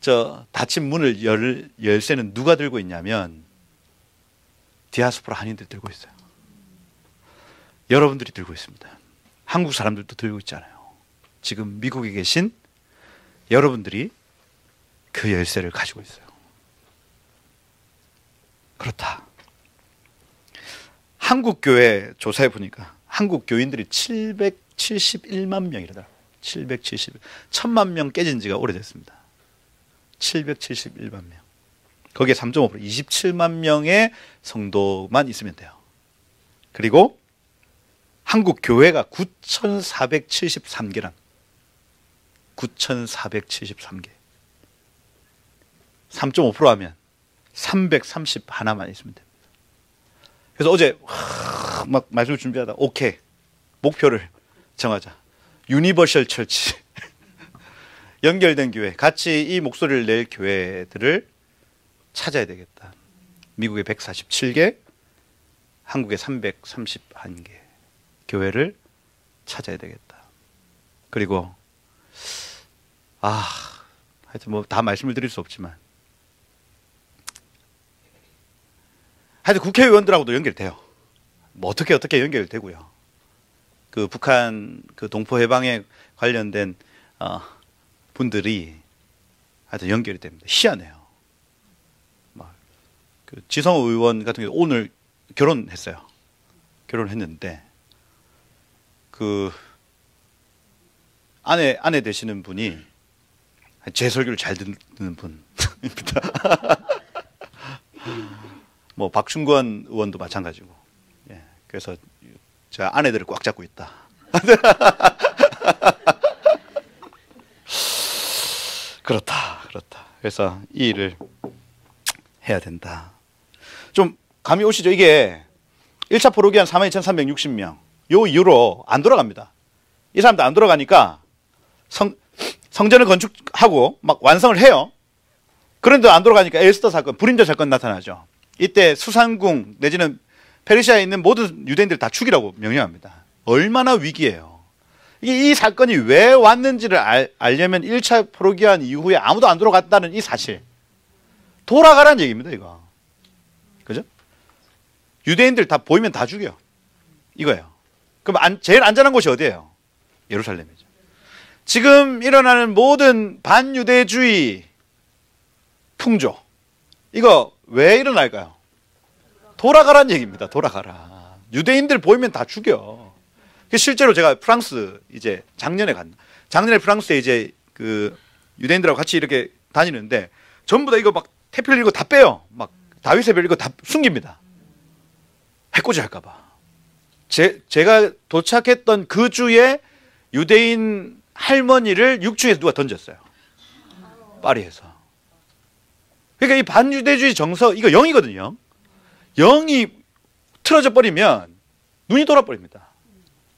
저 닫힌 문을 열 열쇠는 누가 들고 있냐면 디아스포라 한인들이 들고 있어요. 여러분들이 들고 있습니다. 한국 사람들도 들고 있잖아요. 지금 미국에 계신 여러분들이 그 열쇠를 가지고 있어요. 그렇다. 한국 교회 조사해 보니까 한국 교인들이 771만 명이라더라. 1000만 명 깨진 지가 오래됐습니다. 771만 명. 거기에 3.5% 27만 명의 성도만 있으면 돼요. 그리고 한국 교회가 9,473개란. 9,473개. 3.5% 하면 331만 있으면 됩니다. 그래서 어제 막 말씀을 준비하다 오케이. 목표를 정하자. 유니버셜 철치. 연결된 교회. 같이 이 목소리를 낼 교회들을 찾아야 되겠다. 미국에 147개, 한국에 331개 교회를 찾아야 되겠다. 그리고 하여튼 뭐 다 말씀을 드릴 수 없지만 하여튼 국회의원들하고도 연결돼요. 뭐 어떻게 연결되고요. 그 북한 그 동포 해방에 관련된 분들이 하여튼 연결이 됩니다. 희한해요. 그 지성호 의원 같은 경우 오늘 결혼했어요. 결혼했는데 그 아내 되시는 분이 제 설교를 잘 듣는 분입니다. 뭐 박충권 의원도 마찬가지고. 예, 그래서 제가 아내들을 꽉 잡고 있다. 그렇다. 그래서 이 일을 해야 된다. 좀 감이 오시죠? 이게 1차 포로기한 42,360명. 요 이후로 안 돌아갑니다. 이 사람들 안 돌아가니까 성전을 건축하고 막 완성을 해요. 그런데 안 돌아가니까 에스더 사건, 불임자 사건 나타나죠. 이때 수상궁 내지는 페르시아에 있는 모든 유대인들 다 죽이라고 명령합니다. 얼마나 위기예요. 이 사건이 왜 왔는지를 알려면 1차 포로기한 이후에 아무도 안 돌아갔다는 이 사실. 돌아가라는 얘기입니다, 이거. 그죠? 유대인들 다 보이면 다 죽여. 이거예요. 그럼 제일 안전한 곳이 어디예요? 예루살렘이죠. 지금 일어나는 모든 반유대주의 풍조. 이거 왜 일어날까요? 돌아가라는 얘기입니다. 돌아가라. 유대인들 보이면 다 죽여. 실제로 제가 프랑스 이제 작년에 프랑스에 이제 그 유대인들하고 같이 이렇게 다니는데 전부 다 이거 막 태필 읽고 다 빼요. 막 다윗의 별 이거 다 숨깁니다. 해코지 할까봐. 제가 도착했던 그 주에 유대인 할머니를 6층에서 누가 던졌어요. 파리에서. 그러니까 이 반유대주의 정서 이거 0이거든요. 0이 틀어져 버리면 눈이 돌아버립니다.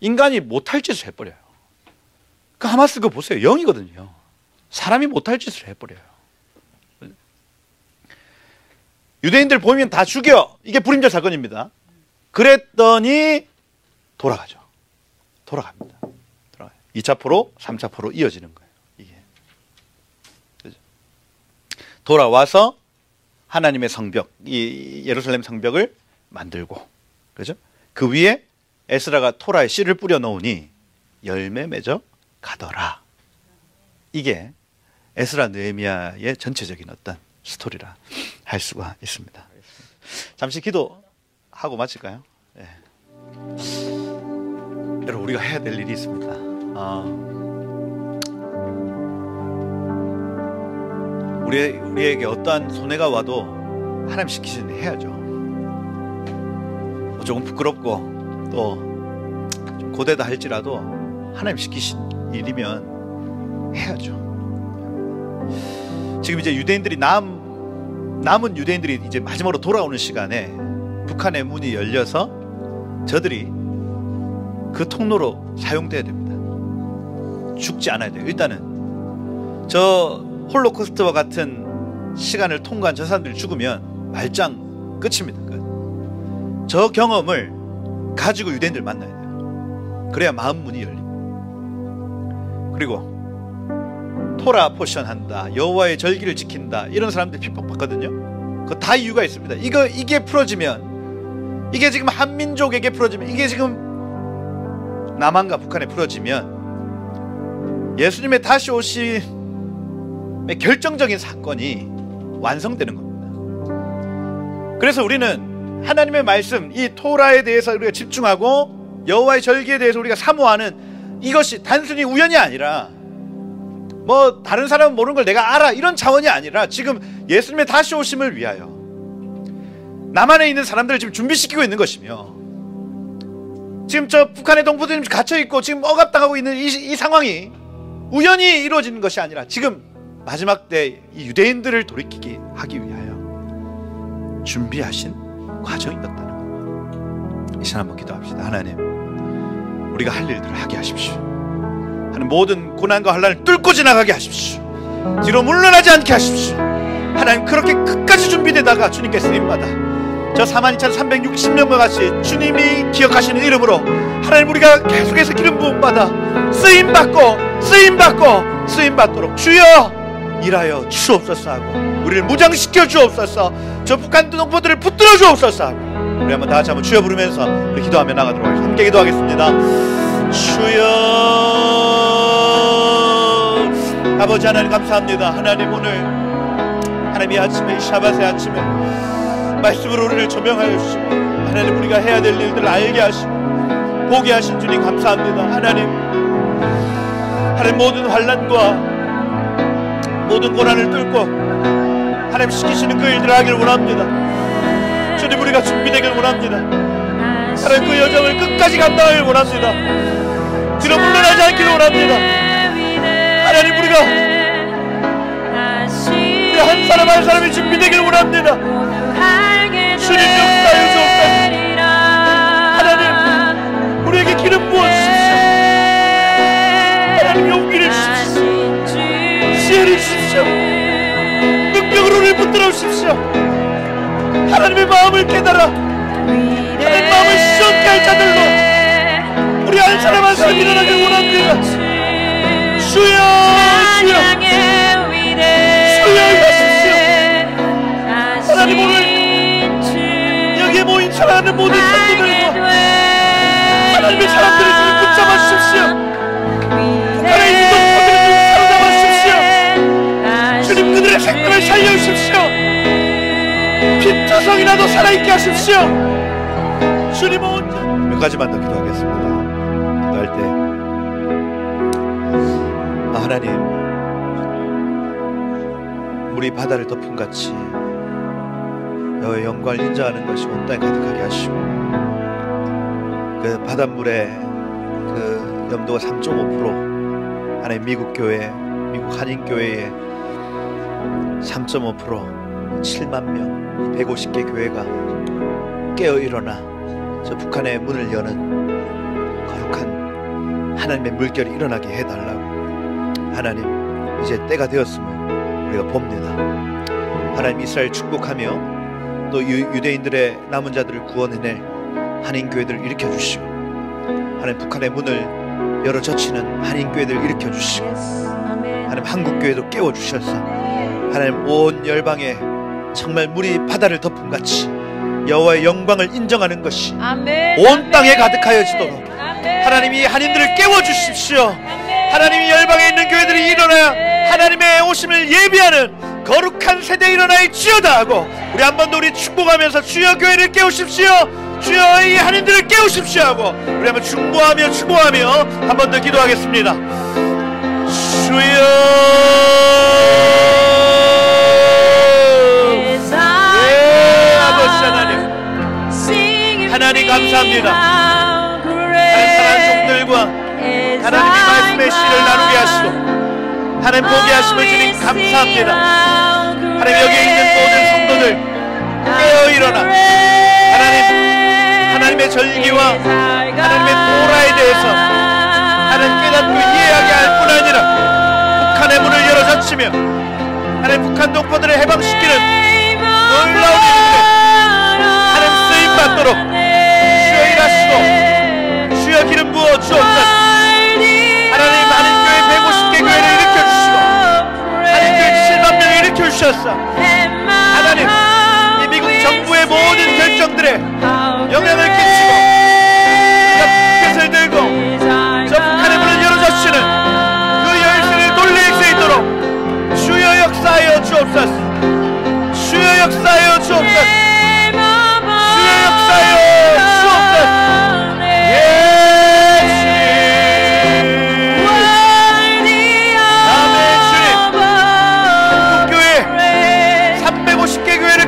인간이 못할 짓을 해버려요. 그 하마스 그거 보세요. 0이거든요. 사람이 못할 짓을 해버려요. 유대인들 보이면 다 죽여. 이게 불임자 사건입니다. 그랬더니 돌아가죠. 돌아갑니다. 2차 포로, 3차 포로 이어지는 거예요. 이게. 그죠? 돌아와서 하나님의 성벽, 이 예루살렘 성벽을 만들고, 그죠? 그 위에 에스라가 토라의 씨를 뿌려 놓으니 열매 맺어 가더라. 이게 에스라 느헤미야의 전체적인 어떤 스토리라 할 수가 있습니다. 잠시 기도하고 마칠까요? 네. 여러분 우리가 해야 될 일이 있습니다. 우리에게 어떠한 손해가 와도 하나님 시키신 일 해야죠. 조금 부끄럽고 또 좀 고되다 할지라도 하나님 시키신 일이면 해야죠. 지금 이제 유대인들이 남은 유대인들이 이제 마지막으로 돌아오는 시간에 북한의 문이 열려서 저들이 그 통로로 사용돼야 됩니다. 죽지 않아야 돼요. 일단은 저 홀로코스트와 같은 시간을 통과한 저 사람들이 죽으면 말짱 끝입니다. 끝. 저 경험을 가지고 유대인들 만나야 돼요. 그래야 마음 문이 열립니다. 그리고 토라 포션 한다, 여호와의 절기를 지킨다 이런 사람들 핍박받거든요. 그 다 이유가 있습니다. 이게 풀어지면 이게 지금 한민족에게 풀어지면, 이게 지금 남한과 북한에 풀어지면 예수님의 다시 오심의 결정적인 사건이 완성되는 겁니다. 그래서 우리는 하나님의 말씀, 이 토라에 대해서 우리가 집중하고 여호와의 절기에 대해서 우리가 사모하는 이것이 단순히 우연이 아니라 뭐 다른 사람은 모르는 걸 내가 알아 이런 차원이 아니라 지금 예수님의 다시 오심을 위하여 남한에 있는 사람들을 지금 준비시키고 있는 것이며, 지금 저 북한의 동포들이 갇혀있고 지금 억압당하고 있는 이 상황이 우연히 이루어지는 것이 아니라 지금 마지막 때 이 유대인들을 돌이키게 하기 위하여 준비하신 과정이었다는 것. 이 시간 한번 기도합시다. 하나님, 우리가 할 일들을 하게 하십시오. 하나님, 모든 고난과 환난을 뚫고 지나가게 하십시오. 뒤로 물러나지 않게 하십시오. 하나님, 그렇게 끝까지 준비되다가 주님께 쓰임받아 저 42,360명과 같이 주님이 기억하시는 이름으로 하나님, 우리가 계속해서 기름 부음받아 쓰임받도록 주여 일하여 주옵소서 하고 우리를 무장시켜 주옵소서, 저 북한 동포들을 붙들어 주옵소서 하고 우리 한번 다 같이 한번 주여 부르면서 우리 기도하며 나가도록 하겠습니다. 함께 기도하겠습니다. 주여. 아버지 하나님 감사합니다. 하나님, 오늘 하나님 이 아침에, 이 샤밧의 아침에 말씀으로 우리를 조명하여 주시고 하나님, 우리가 해야 될 일들을 알게 하시고 보게 하신 주님 감사합니다. 하나님 모든 환난과 모든 고난을 뚫고 하나님 시키시는 그 일들을 하기를 원합니다. 주님, 우리가 준비되길 원합니다. 하나님, 그 여정을 끝까지 감당하길 원합니다. 뒤로 물러나지 않기를 원합니다. 하나님, 우리 한 사람 한 사람이 준비되길 원합니다. 주님, 역사하여 주옵소서. 하나님, 우리에게 기름 부어주십시오. 하나님, 용기를 주십시오. 지혜를 주십시오. 능력으로 우리를 붙들어 주십시오. 하나님의 마음을 깨달아 하나님의 마음을 시원케 할 자들로 우리 한 사람 한 사람 일어나길 원합니다. 주여, 주여, 주여 하십시오. 하나님, 오늘 여기에 모인 사랑하는 모든 성도들과 하나님의 사람들을 주님 붙잡아 주십시오. 북한의 이 동포들을 주님 사로잡아 주십시오. 주님, 그들의 생명을 살려주십시오. 빈투성이라도 살아있게 하십시오. 주님, 몇 가지만 더 기도하겠습니다. 기도할 때 하나님, 물이 바다를 덮은 같이 여호와의 영광을 인정하는 것이 온 땅에 가득하게 하시고, 그 바닷물의 그 염도가 3.5%, 하나님 미국 교회, 미국 한인 교회의 3.5%, 7만 명, 150개 교회가 깨어 일어나 저 북한의 문을 여는 거룩한 하나님의 물결이 일어나게 해달라고. 하나님, 이제 때가 되었음을 우리가 봅니다. 하나님, 이스라엘 축복하며 또 유대인들의 남은 자들을 구원해낼 한인교회들을 일으켜주시고, 하나님, 북한의 문을 열어 젖히는 한인교회들을 일으켜주시고, 하나님, 한국교회도 깨워주셔서 하나님, 온 열방에 정말 물이 바다를 덮은 같이 여호와의 영광을 인정하는 것이 온 땅에 가득하여지도록 하나님이 한인들을 깨워주십시오. 하나님이 열방에 있는 교회들이 일어나 하나님의 오심을 예비하는 거룩한 세대에 일어나지어다 하고 우리 한 번 더 우리 축복하면서 주여 교회를 깨우십시오, 주여 이 한인들을 깨우십시오 하고 우리 한번 중보하며 축복하며 한 번 더 기도하겠습니다. 주여, 아버지 하나님 감사합니다. 사랑하는 종들과 하나님의 말씀의 씨를 나누게 하시고 하나님 보게 하심을 주님 감사합니다. 하나님, 여기에 있는 모든 성도들 깨어 일어나 하나님의 절기와 하나님의 토라에 대해서 하나님 깨닫고 이해하게 할 뿐 아니라 북한의 문을 열어 젖히며 하나님 북한 동포들을 해방시키는 놀라운 일들 하나님 쓰임 받도록 주여 일하시고 주여 기름 부어 주옵소서. 하나님, 한인교회 150개 교회를 일으켜주시고 한인교회 7만 명을 일으켜주셨어. 하나님, 이 미국 정부의 모든 결정들에 영향을 주옵소서. 주의 역사여 주옵소서.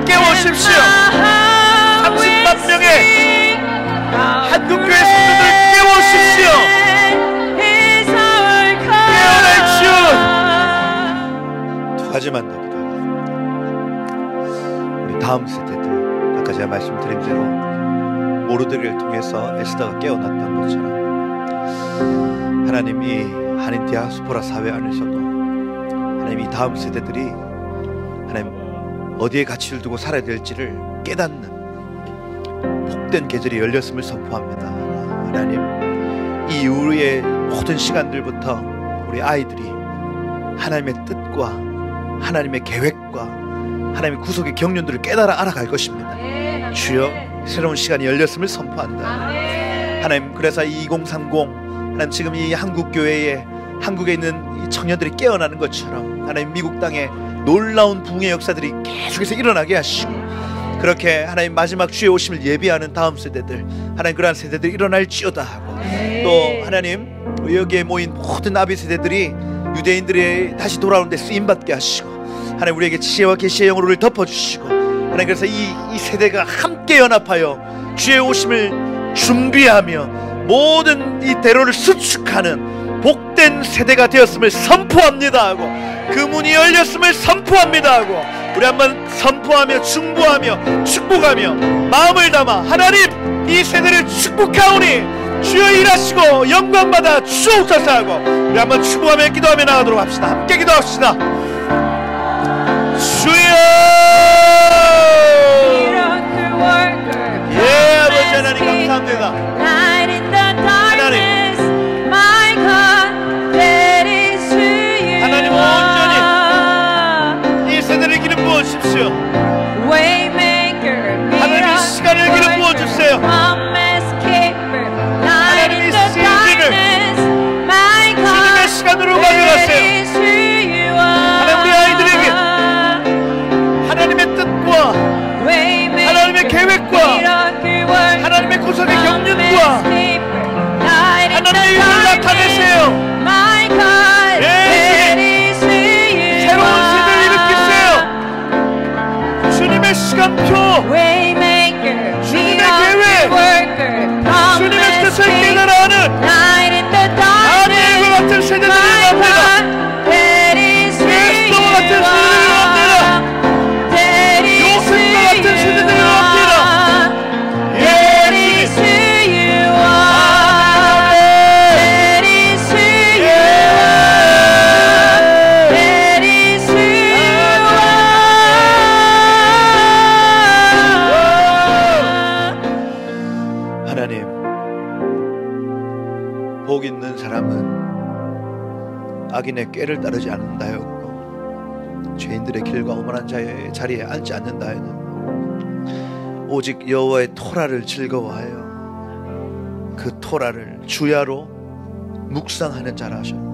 깨우십시오. 30만 명의 한국교회 성도들 깨우십시오. 깨어날 주. 두 가지만 더 기도합니다. 우리 다음 세대들, 아까 제가 말씀드린 대로 모르드를 통해서 에스더가 깨어났던 것처럼 하나님이 한인 디아스포라 사회 안에서도 하나님 이 다음 세대들이 하나님 어디에 가치를 두고 살아야 될지를 깨닫는 복된 계절이 열렸음을 선포합니다. 하나님, 이 이후의 모든 시간들부터 우리 아이들이 하나님의 뜻과 하나님의 계획과 하나님의 구속의 경륜들을 깨달아 알아갈 것입니다. 주여, 새로운 시간이 열렸음을 선포한다. 하나님, 그래서 2030 하나님 지금 이 한국교회에 한국에 있는 이 청년들이 깨어나는 것처럼 하나님 미국 땅에 놀라운 부흥의 역사들이 계속해서 일어나게 하시고, 그렇게 하나님 마지막 주의 오심을 예비하는 다음 세대들, 하나님 그러한 세대들이 일어날지어다 하고, 또 하나님 여기에 모인 모든 아비 세대들이 유대인들이 다시 돌아오는 데 쓰임받게 하시고, 하나님 우리에게 지혜와 계시의 영으로를 덮어주시고, 하나님 그래서 이 세대가 함께 연합하여 주의 오심을 준비하며 모든 이 대로를 수축하는 복된 세대가 되었음을 선포합니다 하고, 그 문이 열렸음을 선포합니다 하고, 우리 한번 선포하며 중보하며 축복하며 마음을 담아 하나님 이 세대를 축복하오니 주여 일하시고 영광받아 주옵소서 하고, 우리 한번 축복하며 기도하며 나가도록 합시다. 함께 기도합시다. 주여, 예 아버지 하나님 감사합니다. 하나님, 하나님 온전히 이 세대를 기름 부어주십시오. 하나님 이 시간을 기름 부어주세요. 하나님 이 시즌을 주님의 시간으로 가져가세요. 하나님 우리 아이들에게 하나님의 뜻과 하나님의 계획과 하나님의 구속의 경륜과 하나님의 일을 나타내세요. 새로운 세대를 일으키세요. 주님의 시간표, 주님의 계획, 주님의 뜻을 깨달아하는 다니엘과 같은 세대들이 일어납니다. 에스더와 같은 세대들이 일어납니다. 요셉과 같은 세대들이 일어납니다. 하나님, 복 있는 사람은 악인의 꾀를 따르지 않는다 하였고, 죄인들의 길과 오만한 자의 자리에 앉지 않는다 하였느니라. 오직 여호와의 토라를 즐거워하여 그 토라를 주야로 묵상하는 자라 하셨느니라.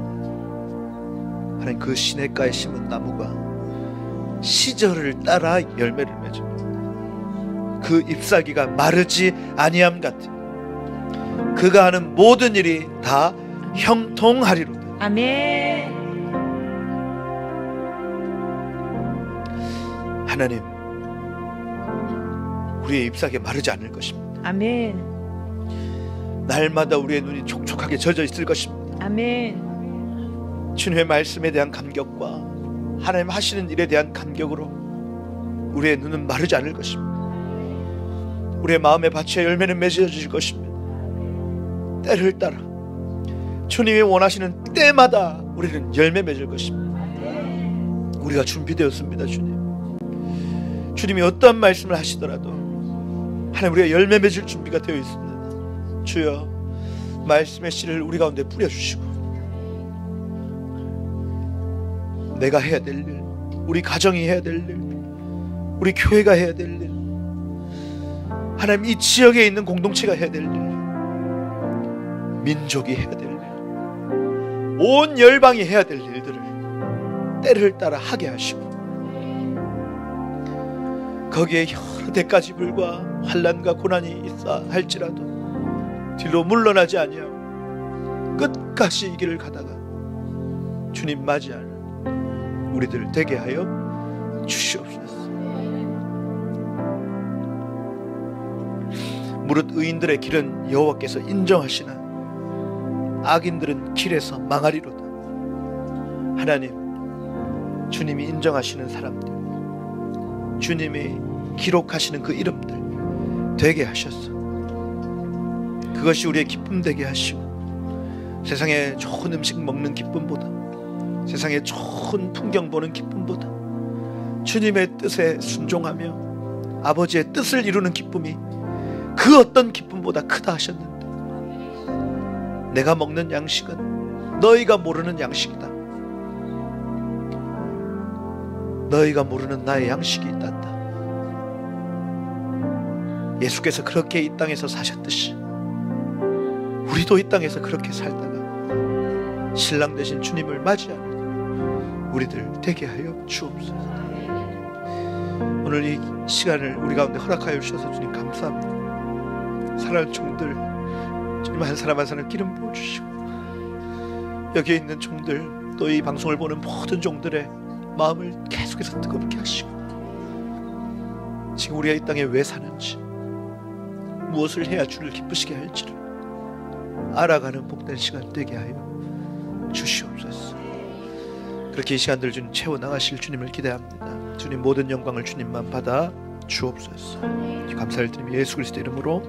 하나님, 그 시냇가에 심은 나무가 시절을 따라 열매를 맺습니다. 그 잎사귀가 마르지 아니함 같은 그가 하는 모든 일이 다 형통하리로다. 아멘. 하나님, 우리의 잎사귀가 마르지 않을 것입니다. 아멘. 날마다 우리의 눈이 촉촉하게 젖어 있을 것입니다. 아멘. 주님의 말씀에 대한 감격과 하나님 하시는 일에 대한 감격으로 우리의 눈은 마르지 않을 것입니다. 우리의 마음의 밭에 열매는 맺어 주실 것입니다. 때를 따라 주님이 원하시는 때마다 우리는 열매 맺을 것입니다. 우리가 준비되었습니다. 주님이 어떠한 말씀을 하시더라도 하나님 우리가 열매 맺을 준비가 되어 있습니다. 주여, 말씀의 씨를 우리 가운데 뿌려주시고, 내가 해야 될 일, 우리 가정이 해야 될 일, 우리 교회가 해야 될 일, 하나님 이 지역에 있는 공동체가 해야 될 일, 민족이 해야 될 일, 온 열방이 해야 될 일들을 때를 따라 하게 하시고, 거기에 여러 대가지불과 환난과 고난이 있어 할지라도 뒤로 물러나지 아니하고 끝까지 이 길을 가다가 주님 맞이하는 우리들 되게 하여 주시옵소서. 무릇 의인들의 길은 여호와께서 인정하시나 악인들은 길에서 망하리로다. 하나님, 주님이 인정하시는 사람들, 주님이 기록하시는 그 이름들 되게 하셔서 그것이 우리의 기쁨 되게 하시고, 세상에 좋은 음식 먹는 기쁨보다, 세상에 좋은 풍경 보는 기쁨보다 주님의 뜻에 순종하며 아버지의 뜻을 이루는 기쁨이 그 어떤 기쁨보다 크다 하셨는데, 내가 먹는 양식은 너희가 모르는 양식이다. 너희가 모르는 나의 양식이 있단다. 예수께서 그렇게 이 땅에서 사셨듯이 우리도 이 땅에서 그렇게 살다가 신랑 되신 주님을 맞이하는 우리들 되게 하여 주옵소서. 오늘 이 시간을 우리 가운데 허락하여 주셔서 주님 감사합니다. 사랑하는 종들, 주님 한 사람 한 사람 기름 부어주시고, 여기에 있는 종들, 또 이 방송을 보는 모든 종들의 마음을 계속해서 뜨겁게 하시고, 지금 우리가 이 땅에 왜 사는지, 무엇을 해야 주를 기쁘시게 할지를 알아가는 복된 시간 되게 하여 주시옵소서. 그렇게 이 시간들 주님 채워나가실 주님을 기대합니다. 주님 모든 영광을 주님만 받아 주옵소서. 감사를 드리며 예수 그리스도 이름으로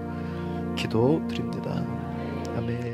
기도드립니다. 아멘.